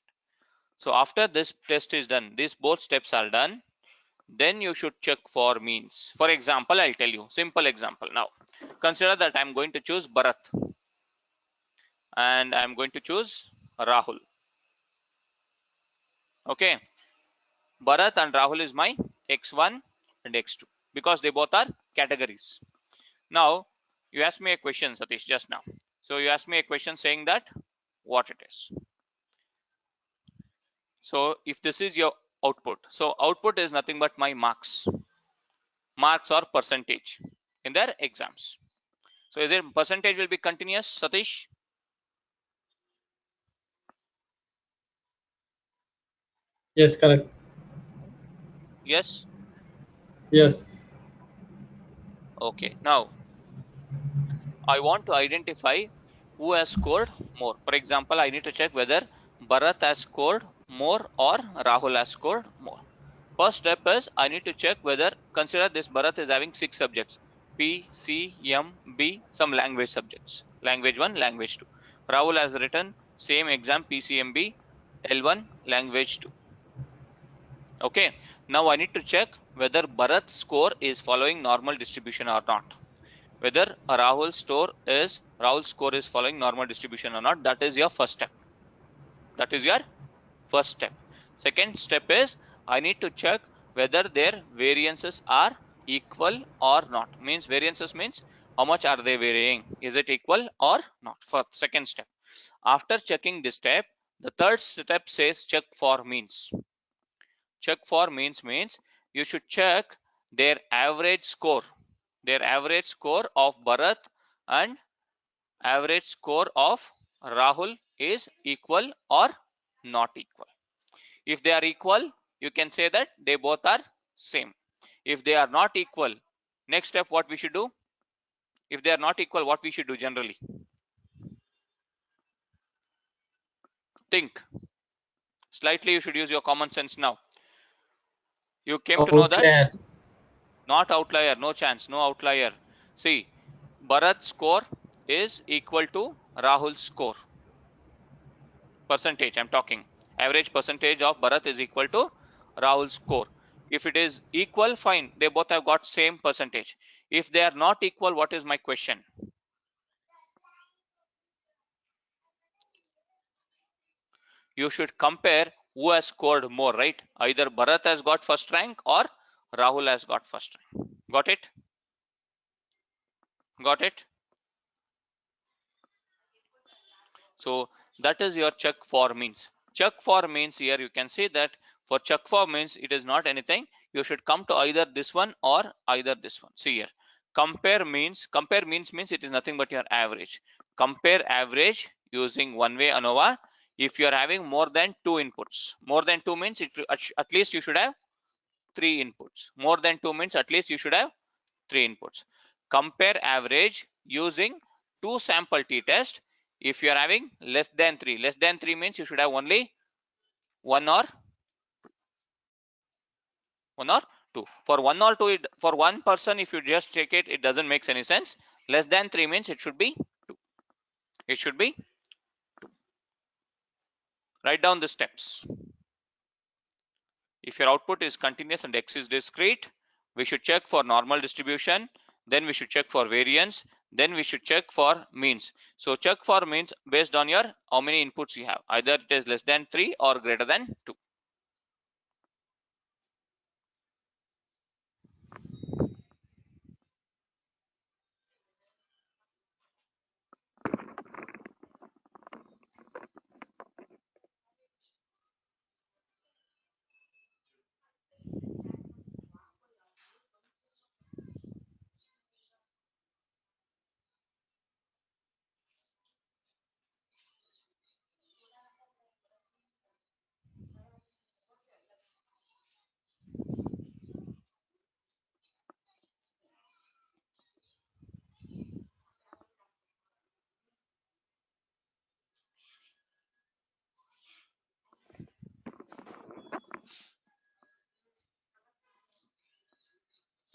So after this test is done, these both steps are done, then you should check for means. For example, I'll tell you simple example. Now consider that I'm going to choose Bharat and I'm going to choose Rahul. Okay, Bharat and Rahul is my x1 and x2 because they both are categories. Now you asked me a question, Satish, just now. So you asked me a question saying that what it is. So if this is your output, so output is nothing but my marks or percentage in their exams. So is it percentage will be continuous, Satish? Yes, correct. Yes. Yes. Okay. Now I want to identify who has scored more. For example, I need to check whether Bharat has scored more or Rahul has scored more. First step is I need to check whether, consider this Bharat is having 6 subjects, P, C, M, B, some language subjects, language 1, language 2. Rahul has written same exam PCMB, L1, language 2. Okay, now I need to check whether Bharat's score is following normal distribution or not. Whether Rahul's score is following normal distribution or not. That is your first step. That is your first step. Second step is I need to check whether their variances are equal or not. Means variances means how much are they varying? Is it equal or not? First, second step. After checking this step, the third step says check for means. Check for means you should check their average score. Their average score of Bharat and average score of Rahul is equal or not equal. If they are equal, you can say that they both are same. If they are not equal, next step what we should do? If they are not equal, what we should do generally? Think. Slightly you should use your common sense now. You came to know that Outliers. not outlier, no chance, no outlier. See, Bharat's score is equal to Rahul's score. Percentage I'm talking. Average percentage of Bharat is equal to Rahul's score. If it is equal, fine, they both have got same percentage. If they are not equal, what is my question? You should compare who has scored more, right? Either Bharat has got first rank or Rahul has got first rank. Got it? Got it? So that is your check for means. Check for means, here you can see that for check for means it is not anything. You should come to either this one or either this one. See here, compare means means it is nothing but your average. Compare average using one way ANOVA. If you are having more than 2 inputs, more than 2 means at least you should have 3 inputs. More than 2 means at least you should have 3 inputs. Compare average using 2 sample t-test. If you are having less than 3 means you should have only one or 2. For 1 or 2, for one person, if you just check it, it doesn't make any sense. Less than 3 means it should be 2. It should be 2. Write down the steps. If your output is continuous and X is discrete, we should check for normal distribution. Then we should check for variance. Then we should check for means. So check for means based on your how many inputs you have. Either it is less than 3 or greater than 2.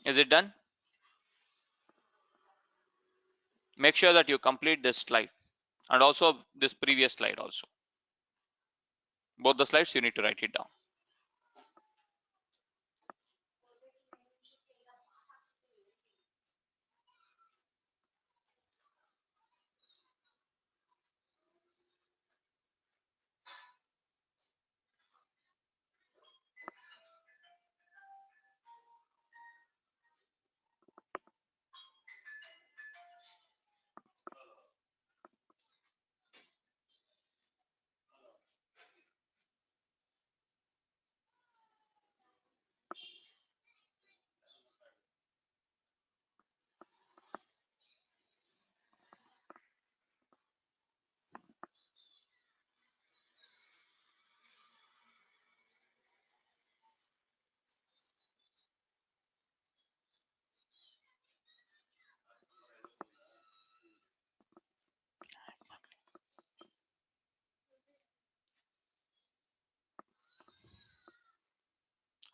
Is it done? Make sure that you complete this slide. and also this previous slide also. Both the slides you need to write it down.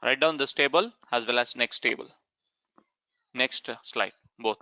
Write down this table as well as next table. Next slide, both.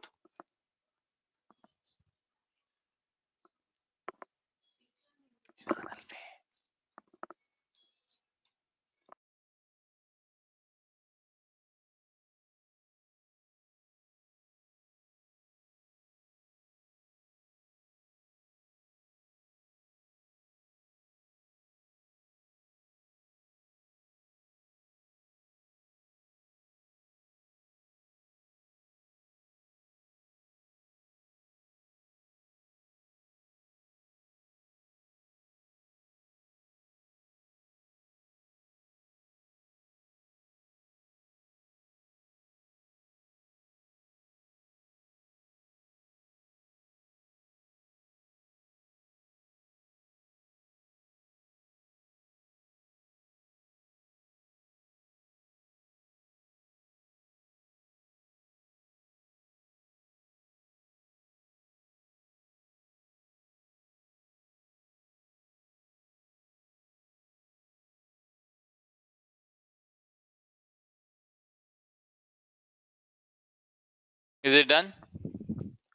Is it done?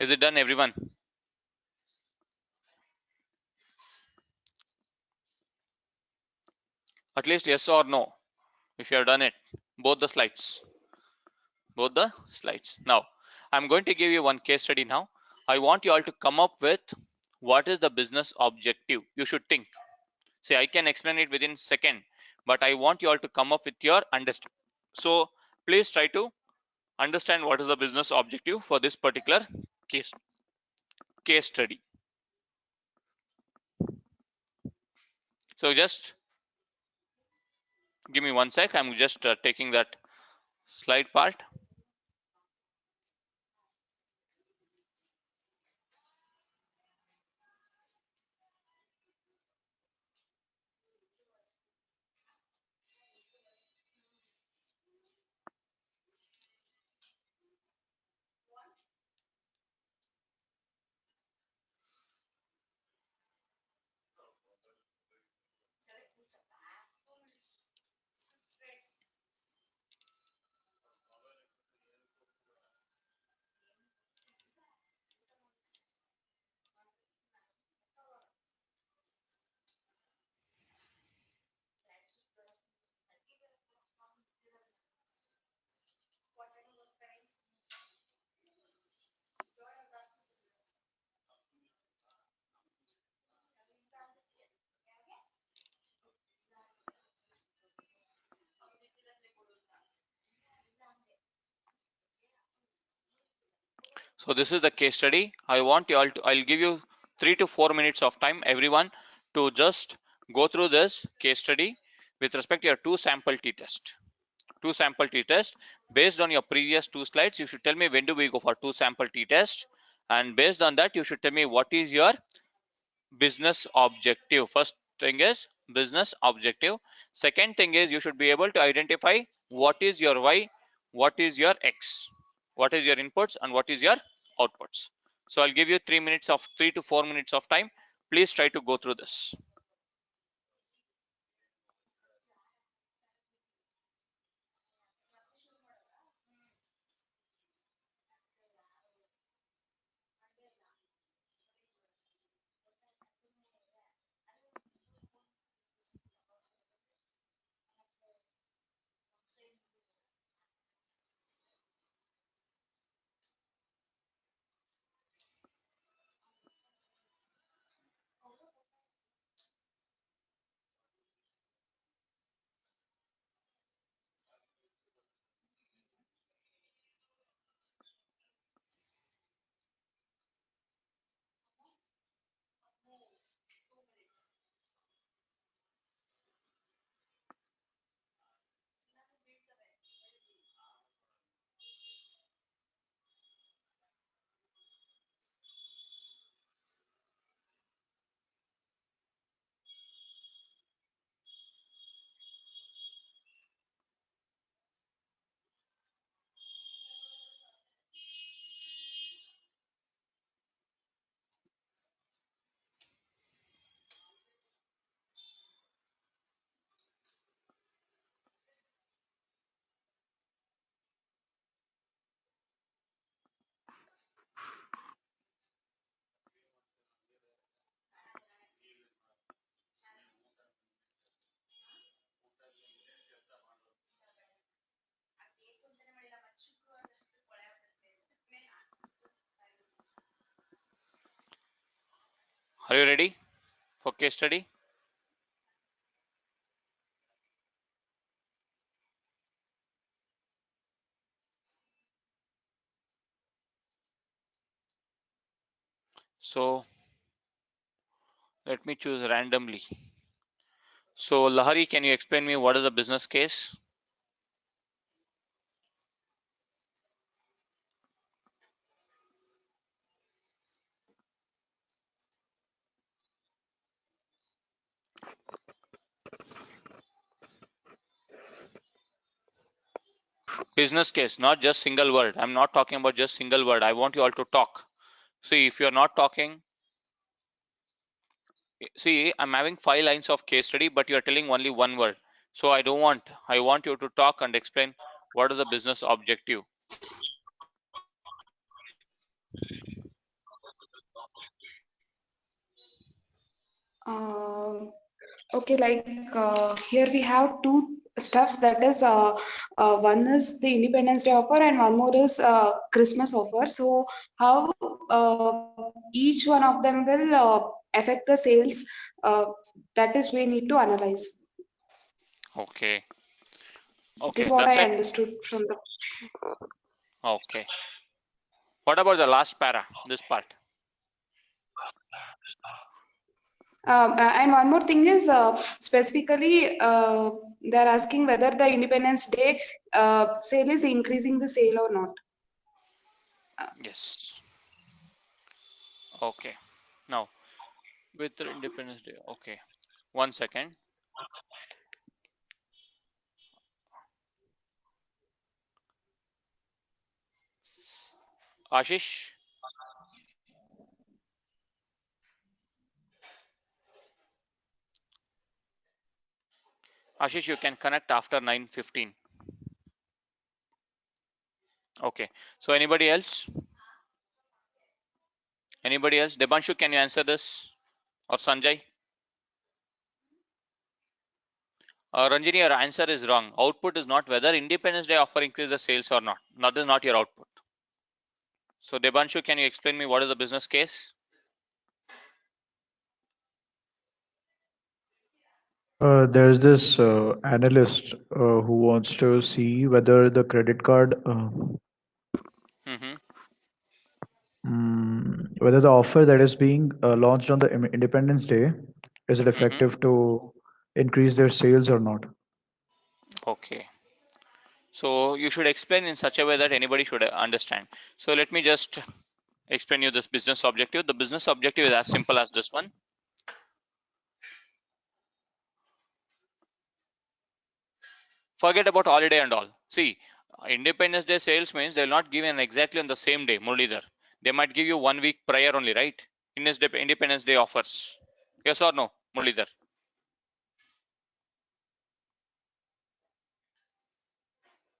Is it done, everyone? At least yes or no, if you have done it. Both the slides. Both the slides. Now, I'm going to give you one case study now. I want you all to come up with what is the business objective. You should think. See, I can explain it within second, but I want you all to come up with your understanding. So please try to understand what is the business objective for this particular case study. So just give me one sec. I'm just taking that slide part. So this is the case study. I want you all to, I'll give you 3 to 4 minutes of time, everyone, to just go through this case study with respect to your two sample t-test. Two sample t-test. Based on your previous two slides, you should tell me when do we go for two sample t-test. And based on that, you should tell me what is your business objective. First thing is business objective. Second thing is you should be able to identify what is your y, what is your x, what is your inputs and what is your outputs. So I'll give you 3 to 4 minutes of time. Please try to go through this. Are you ready for case study? So let me choose randomly. So Lahari, can you explain me what is the business case? Business case, not just single word. I'm not talking about just single word. I want you all to talk. See, if you're not talking, see, I'm having 5 lines of case study, but you're telling only one word. So I don't want, I want you to talk and explain what is the business objective. Okay, like here we have two stuffs, that is one is the Independence Day offer and one more is Christmas offer. So how each one of them will affect the sales, that is we need to analyze. Okay. This Okay, is what that's I it. understood from the. Okay. What about the last para, this part? And one more thing is specifically they're asking whether the Independence Day sale is increasing the sale or not. Yes. Okay. Now, with the Independence Day. Okay. 1 second. Ashish, Ashish, you can connect after 9:15. Okay. So anybody else? Anybody else? Debanshu, can you answer this? Or Sanjay? Ranjini, your answer is wrong. Output is not whether Independence Day offer increases sales or not. That is not your output. So Debanshu, can you explain me what is the business case? There's this analyst who wants to see whether the credit card, Mm-hmm. whether the offer that is being launched on the Independence Day, is it Mm-hmm. effective to increase their sales or not? Okay. So you should explain in such a way that anybody should understand. So let me just explain you this business objective. The business objective is as simple as this one. Forget about holiday and all. See, Independence Day sales means they will not give an exactly on the same day, Muralidhar. They might give you 1 week prior only, right? Independence Day offers. Yes or no, Muralidhar?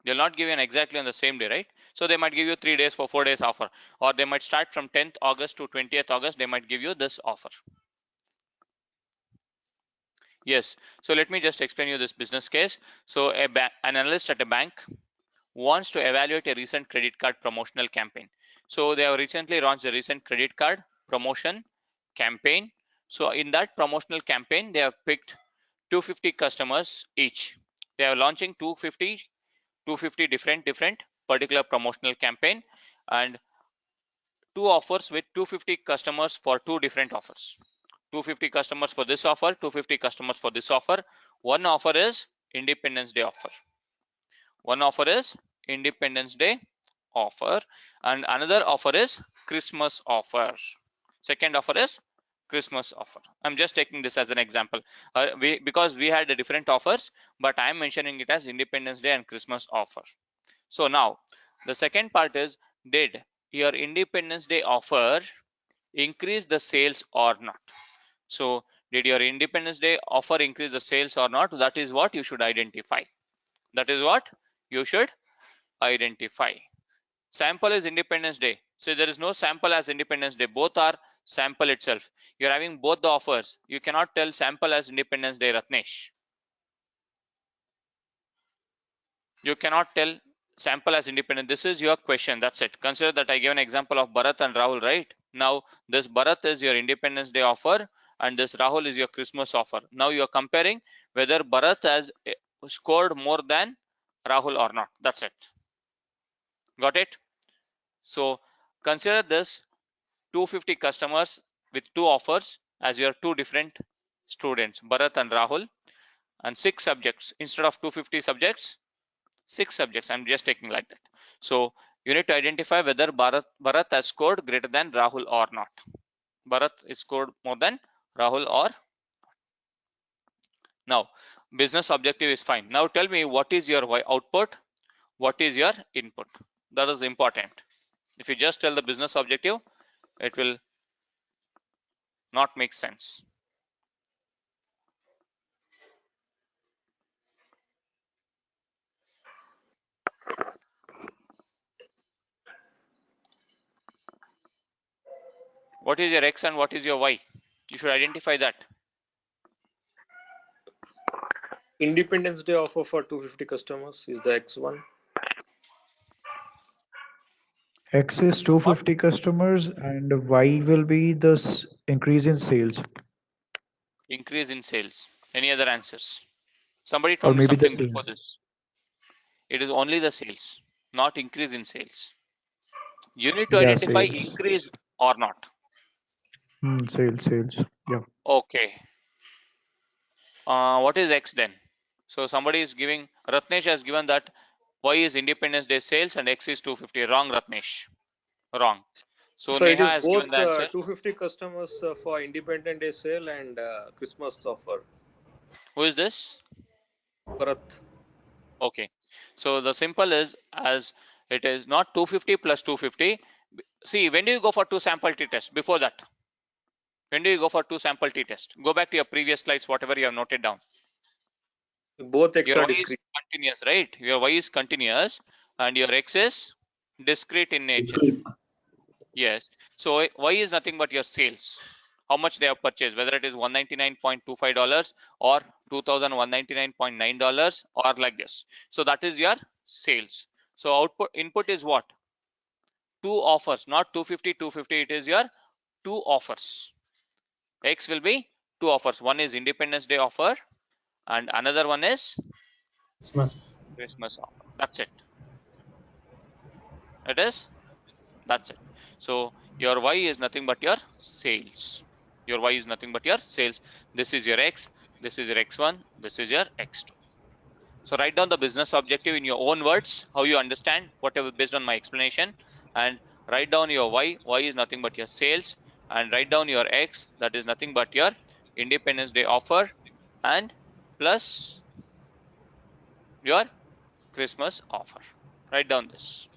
They'll not give you an exactly on the same day, right? So they might give you 3 days for 4 days offer, or they might start from 10th August to 20th August. They might give you this offer. Yes. So let me just explain you this business case. So an analyst at a bank wants to evaluate a recent credit card promotional campaign. So they have recently launched a recent credit card promotion campaign. So in that promotional campaign, they have picked 250 customers each. They are launching 250 different particular promotional campaign, and 2 offers with 250 customers for 2 different offers. 250 customers for this offer, 250 customers for this offer. One offer is Independence Day offer. One offer is Independence Day offer, and another offer is Christmas offer. Second offer is Christmas offer. I'm just taking this as an example because we had different offers, but I'm mentioning it as Independence Day and Christmas offer. So now the second part is, did your Independence Day offer increase the sales or not? So did your Independence Day offer increase the sales or not? That is what you should identify. That is what you should identify. Sample is Independence Day. So there is no sample as Independence Day. Both are sample itself. You're having both the offers. You cannot tell sample as Independence Day, Ratnesh. You cannot tell sample as independent. This is your question. That's it. Consider that I gave an example of Bharat and Rahul, right? Now this Bharat is your Independence Day offer and this Rahul is your Christmas offer. Now you are comparing whether Bharat has scored more than Rahul or not. That's it. Got it? So consider this 250 customers with two offers as your two different students, Bharat and Rahul, and 6 subjects. Instead of 250 subjects, 6 subjects. I'm just taking like that. So you need to identify whether Bharat has scored greater than Rahul or not. Bharat is scored more than Rahul or now business objective is fine. Now tell me what is your output, what is your input. That is important. If you just tell the business objective, it will not make sense. What is your X and what is your Y? You should identify that. Independence Day offer for 250 customers is the X1. X is 250 customers and Y will be the increase in sales. Increase in sales. Any other answers? Somebody Or told me maybe the something before sales. this. It is only the sales, not increase in sales. You need to Yeah, identify sales. increase or not. Sales. Yeah. Okay. What is X then? So somebody is giving, Ratnesh has given that Y is Independence Day sales and X is 250. Wrong, Ratnesh. Wrong. So It Neha is has given both the answer. 250 customers for Independence Day sale and Christmas offer. Who is this? Bharat. Okay. So the simple is as it is not 250 plus 250. See, when do you go for 2 sample t-test? Before that. When do you go for 2 sample t-test? Go back to your previous slides, whatever you have noted down. Both X Your are Y is discrete. continuous, right? Your Y is continuous and your X is discrete in nature. Discrete. Yes. So Y is nothing but your sales. How much they have purchased, whether it is $199.25 or $2,199.9 or like this. So that is your sales. So input is what? 2 offers, not 250, 250. It is your 2 offers. X will be 2 offers. One is Independence Day offer and another one is Christmas offer. That's it. That's it. So your Y is nothing but your sales. Your Y is nothing but your sales. This is your X. This is your X1. This is your X2. So write down the business objective in your own words, how you understand whatever based on my explanation, and write down your Y. Y is nothing but your sales, and write down your X. That is nothing but your Independence Day offer, and plus your Christmas offer. Write down this.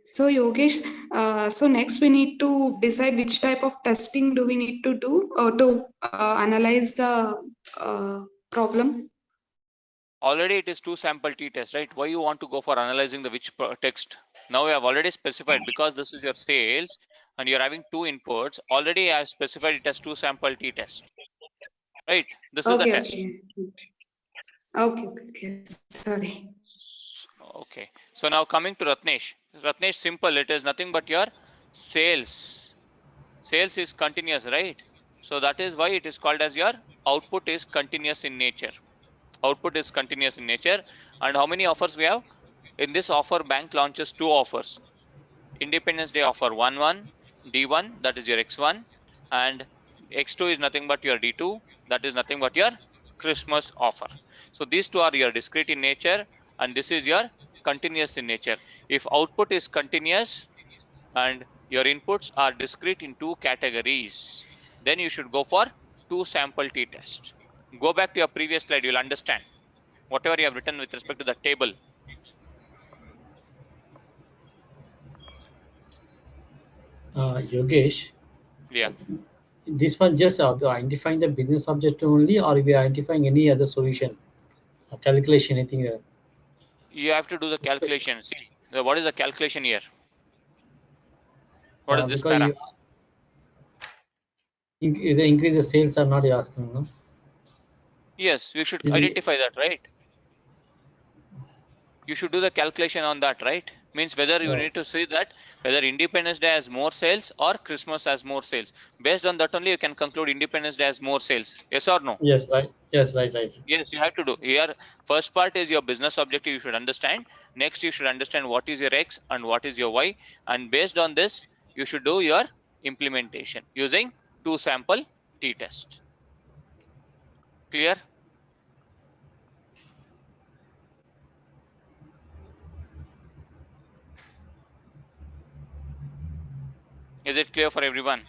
So Yogesh, so next we need to decide which type of testing do we need to do to analyze the problem. Already it is 2 sample t-test, right? Why you want to go for analyzing the which text? Now we have already specified because this is your sales and you're having 2 inputs. Already I have specified it as 2 sample t-test, right? This is the test. Okay. Sorry. Okay. So now coming to Ratnesh. Ratnesh, simple. It is nothing but your sales. Sales is continuous, right? So that is why it is called as your output is continuous in nature. Output is continuous in nature. And how many offers we have? In this offer, bank launches 2 offers. Independence Day offer 1-1, D1, that is your X1, and X2 is nothing but your D2, that is nothing but your Christmas offer. So these 2 are your discrete in nature and this is your continuous in nature. If output is continuous and your inputs are discrete in 2 categories, then you should go for 2 sample t-test. Go back to your previous slide, you'll understand whatever you have written with respect to the table. Yogesh, Yeah. this one just identifying the business objective only, or we are identifying any other solution, calculation, anything? you have to do the calculation. See, what is the calculation here? What is this because para? the increase the sales are not asking, no? Yes, you should Did we- identify that, right? You should do the calculation on that, right? Means whether you Oh. need to see that whether Independence Day has more sales or Christmas has more sales. Based on that only you can conclude Independence Day has more sales. Yes or no? Yes, right. Yes, right. Yes, you have to do. Here, first part is your business objective you should understand. Next, you should understand what is your X and what is your Y. And based on this, you should do your implementation using 2 sample t-test. Clear? Is it clear for everyone?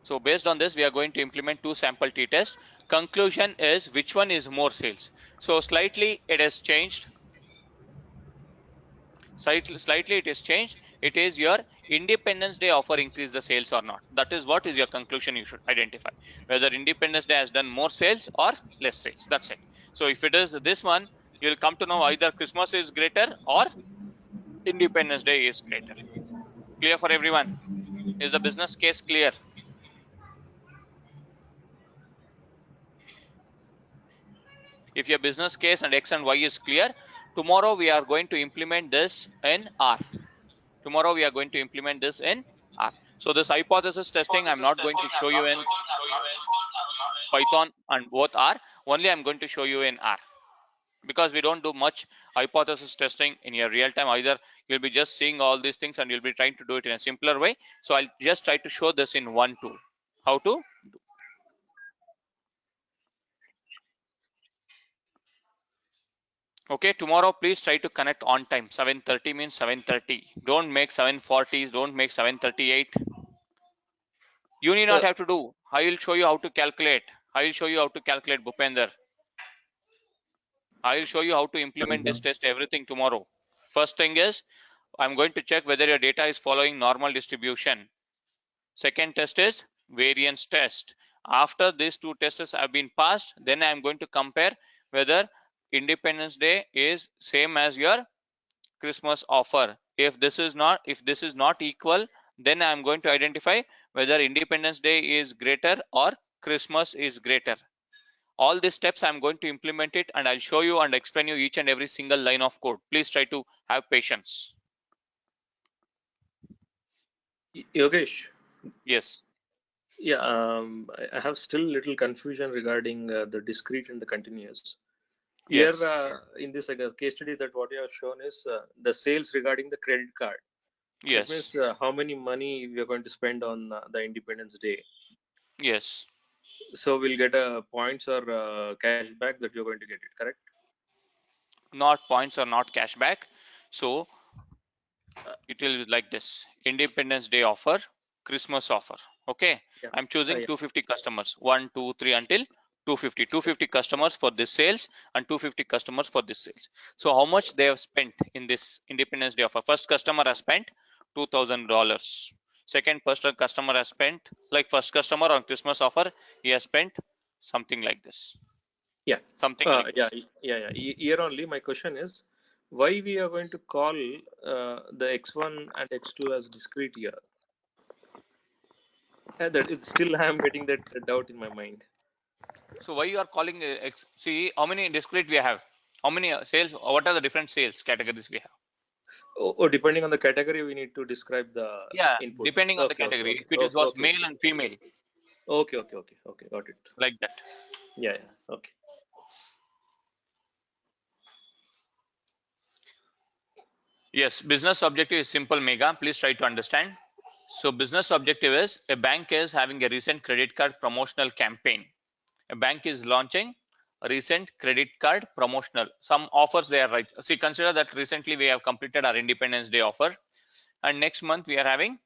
So based on this, we are going to implement 2 sample t-test. Conclusion is which one is more sales. So slightly it has changed. Slightly it is changed. It is your Independence Day offer increase the sales or not. That is what is your conclusion you should identify. Whether Independence Day has done more sales or less sales. That's it. So if it is this one, you'll come to know either Christmas is greater or Independence Day is greater. Clear for everyone? Is the business case clear? If your business case and X and Y is clear, tomorrow we are going to implement this in R. Tomorrow we are going to implement this in R. So this hypothesis testing, I'm not going to show you in Python and both R. Only I'm going to show you in R. Because we don't do much hypothesis testing in your real time either. You'll be just seeing all these things and you'll be trying to do it in a simpler way. So I'll just try to show this in one tool. How to? Okay, tomorrow please try to connect on time. 7:30 means 7:30. Don't make 7:40s, don't make 7:38. You need not have to do. I will show you how to calculate. I will show you how to calculate, Bhupender. I will show you how to implement this test, everything tomorrow. First thing is, I'm going to check whether your data is following normal distribution. Second test is variance test. After these 2 tests have been passed, then I'm going to compare whether Independence Day is same as your Christmas offer. If this is not equal, then I'm going to identify whether Independence Day is greater or Christmas is greater. All these steps I'm going to implement it and I'll show you and explain you each and every single line of code. Please try to have patience. Yogesh. Yes. Yeah, I have still little confusion regarding the discrete and the continuous. Here, Yes. in this case study, that what you have shown is the sales regarding the credit card. Yes. That means how many money we are going to spend on the Independence Day. Yes. So we'll get a points or cash back that you're going to get it, correct? Not points or not cashback. So it will be like this: Independence Day offer, Christmas offer. Okay. Yeah. I'm choosing Yeah. 250 customers, 1, 2, 3 until 250. 250 customers for this sales and 250 customers for this sales. So how much they have spent in this Independence Day offer? First customer has spent $2,000. Second customer has spent, like first customer on Christmas offer, he has spent something like this. Yeah. Something like yeah. this. Yeah. Here only my question is why we are going to call the X1 and X2 as discrete here. That it's still I'm getting that doubt in my mind. So why you are calling see how many discrete we have? How many sales? What are the different sales categories we have? Oh, depending on the category, we need to describe the input. Depending on the category. If it was male and female. Okay, got it. Like that. Yeah, okay. Yes, business objective is simple, Mega. Please try to understand. So business objective is a bank is having a recent credit card promotional campaign. A bank is launching recent credit card promotional. Some offers they are right. See, consider that recently we have completed our Independence Day offer, and next month we are having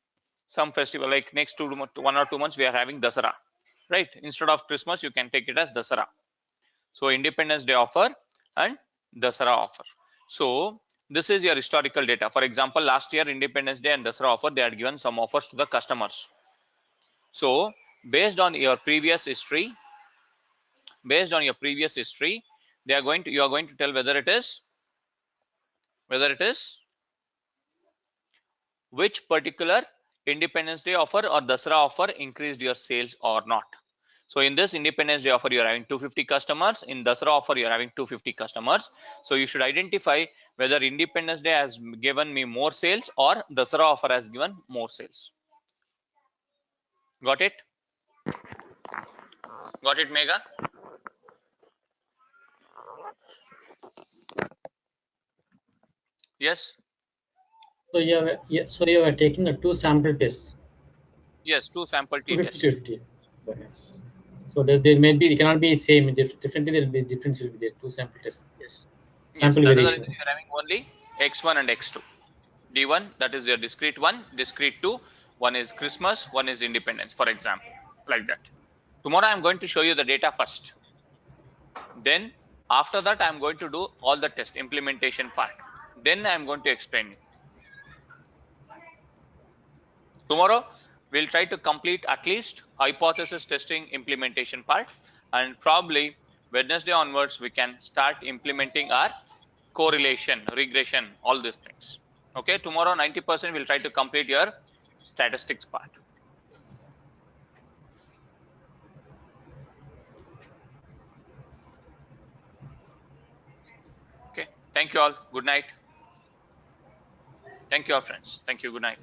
some festival, like next 1 or 2 months we are having Dasara, right? Instead of Christmas, you can take it as Dasara. So Independence Day offer and Dasara offer. So this is your historical data. For example, last year Independence Day and Dasara offer, they had given some offers to the customers. So based on your previous history, they are going to, you are going to tell whether it is which particular Independence Day offer or Dasara offer increased your sales or not. So in this Independence Day offer, you are having 250 customers. In Dasara offer, you are having 250 customers. So you should identify whether Independence Day has given me more sales or Dasara offer has given more sales. Got it? Got it, Mega? Yes? So you are taking the 2 sample tests. Yes, 2 sample t 250, tests. 250. Okay. So there may be, it cannot be same. Differently, there will be difference will be there. 2 sample tests. Yes. Sample That is the variation. reason you are having only X1 and X2. D1, that is your discrete 1, discrete 2, one is Christmas, one is Independence, for example, like that. Tomorrow I am going to show you the data first. Then after that I am going to do all the test implementation part. Then I am going to explain you. Tomorrow we'll try to complete at least hypothesis testing implementation part, and probably Wednesday onwards we can start implementing our correlation, regression, all these things. Okay, tomorrow 90% we'll try to complete your statistics part. Okay, thank you all. Good night. Thank you all, friends. Thank you. Good night.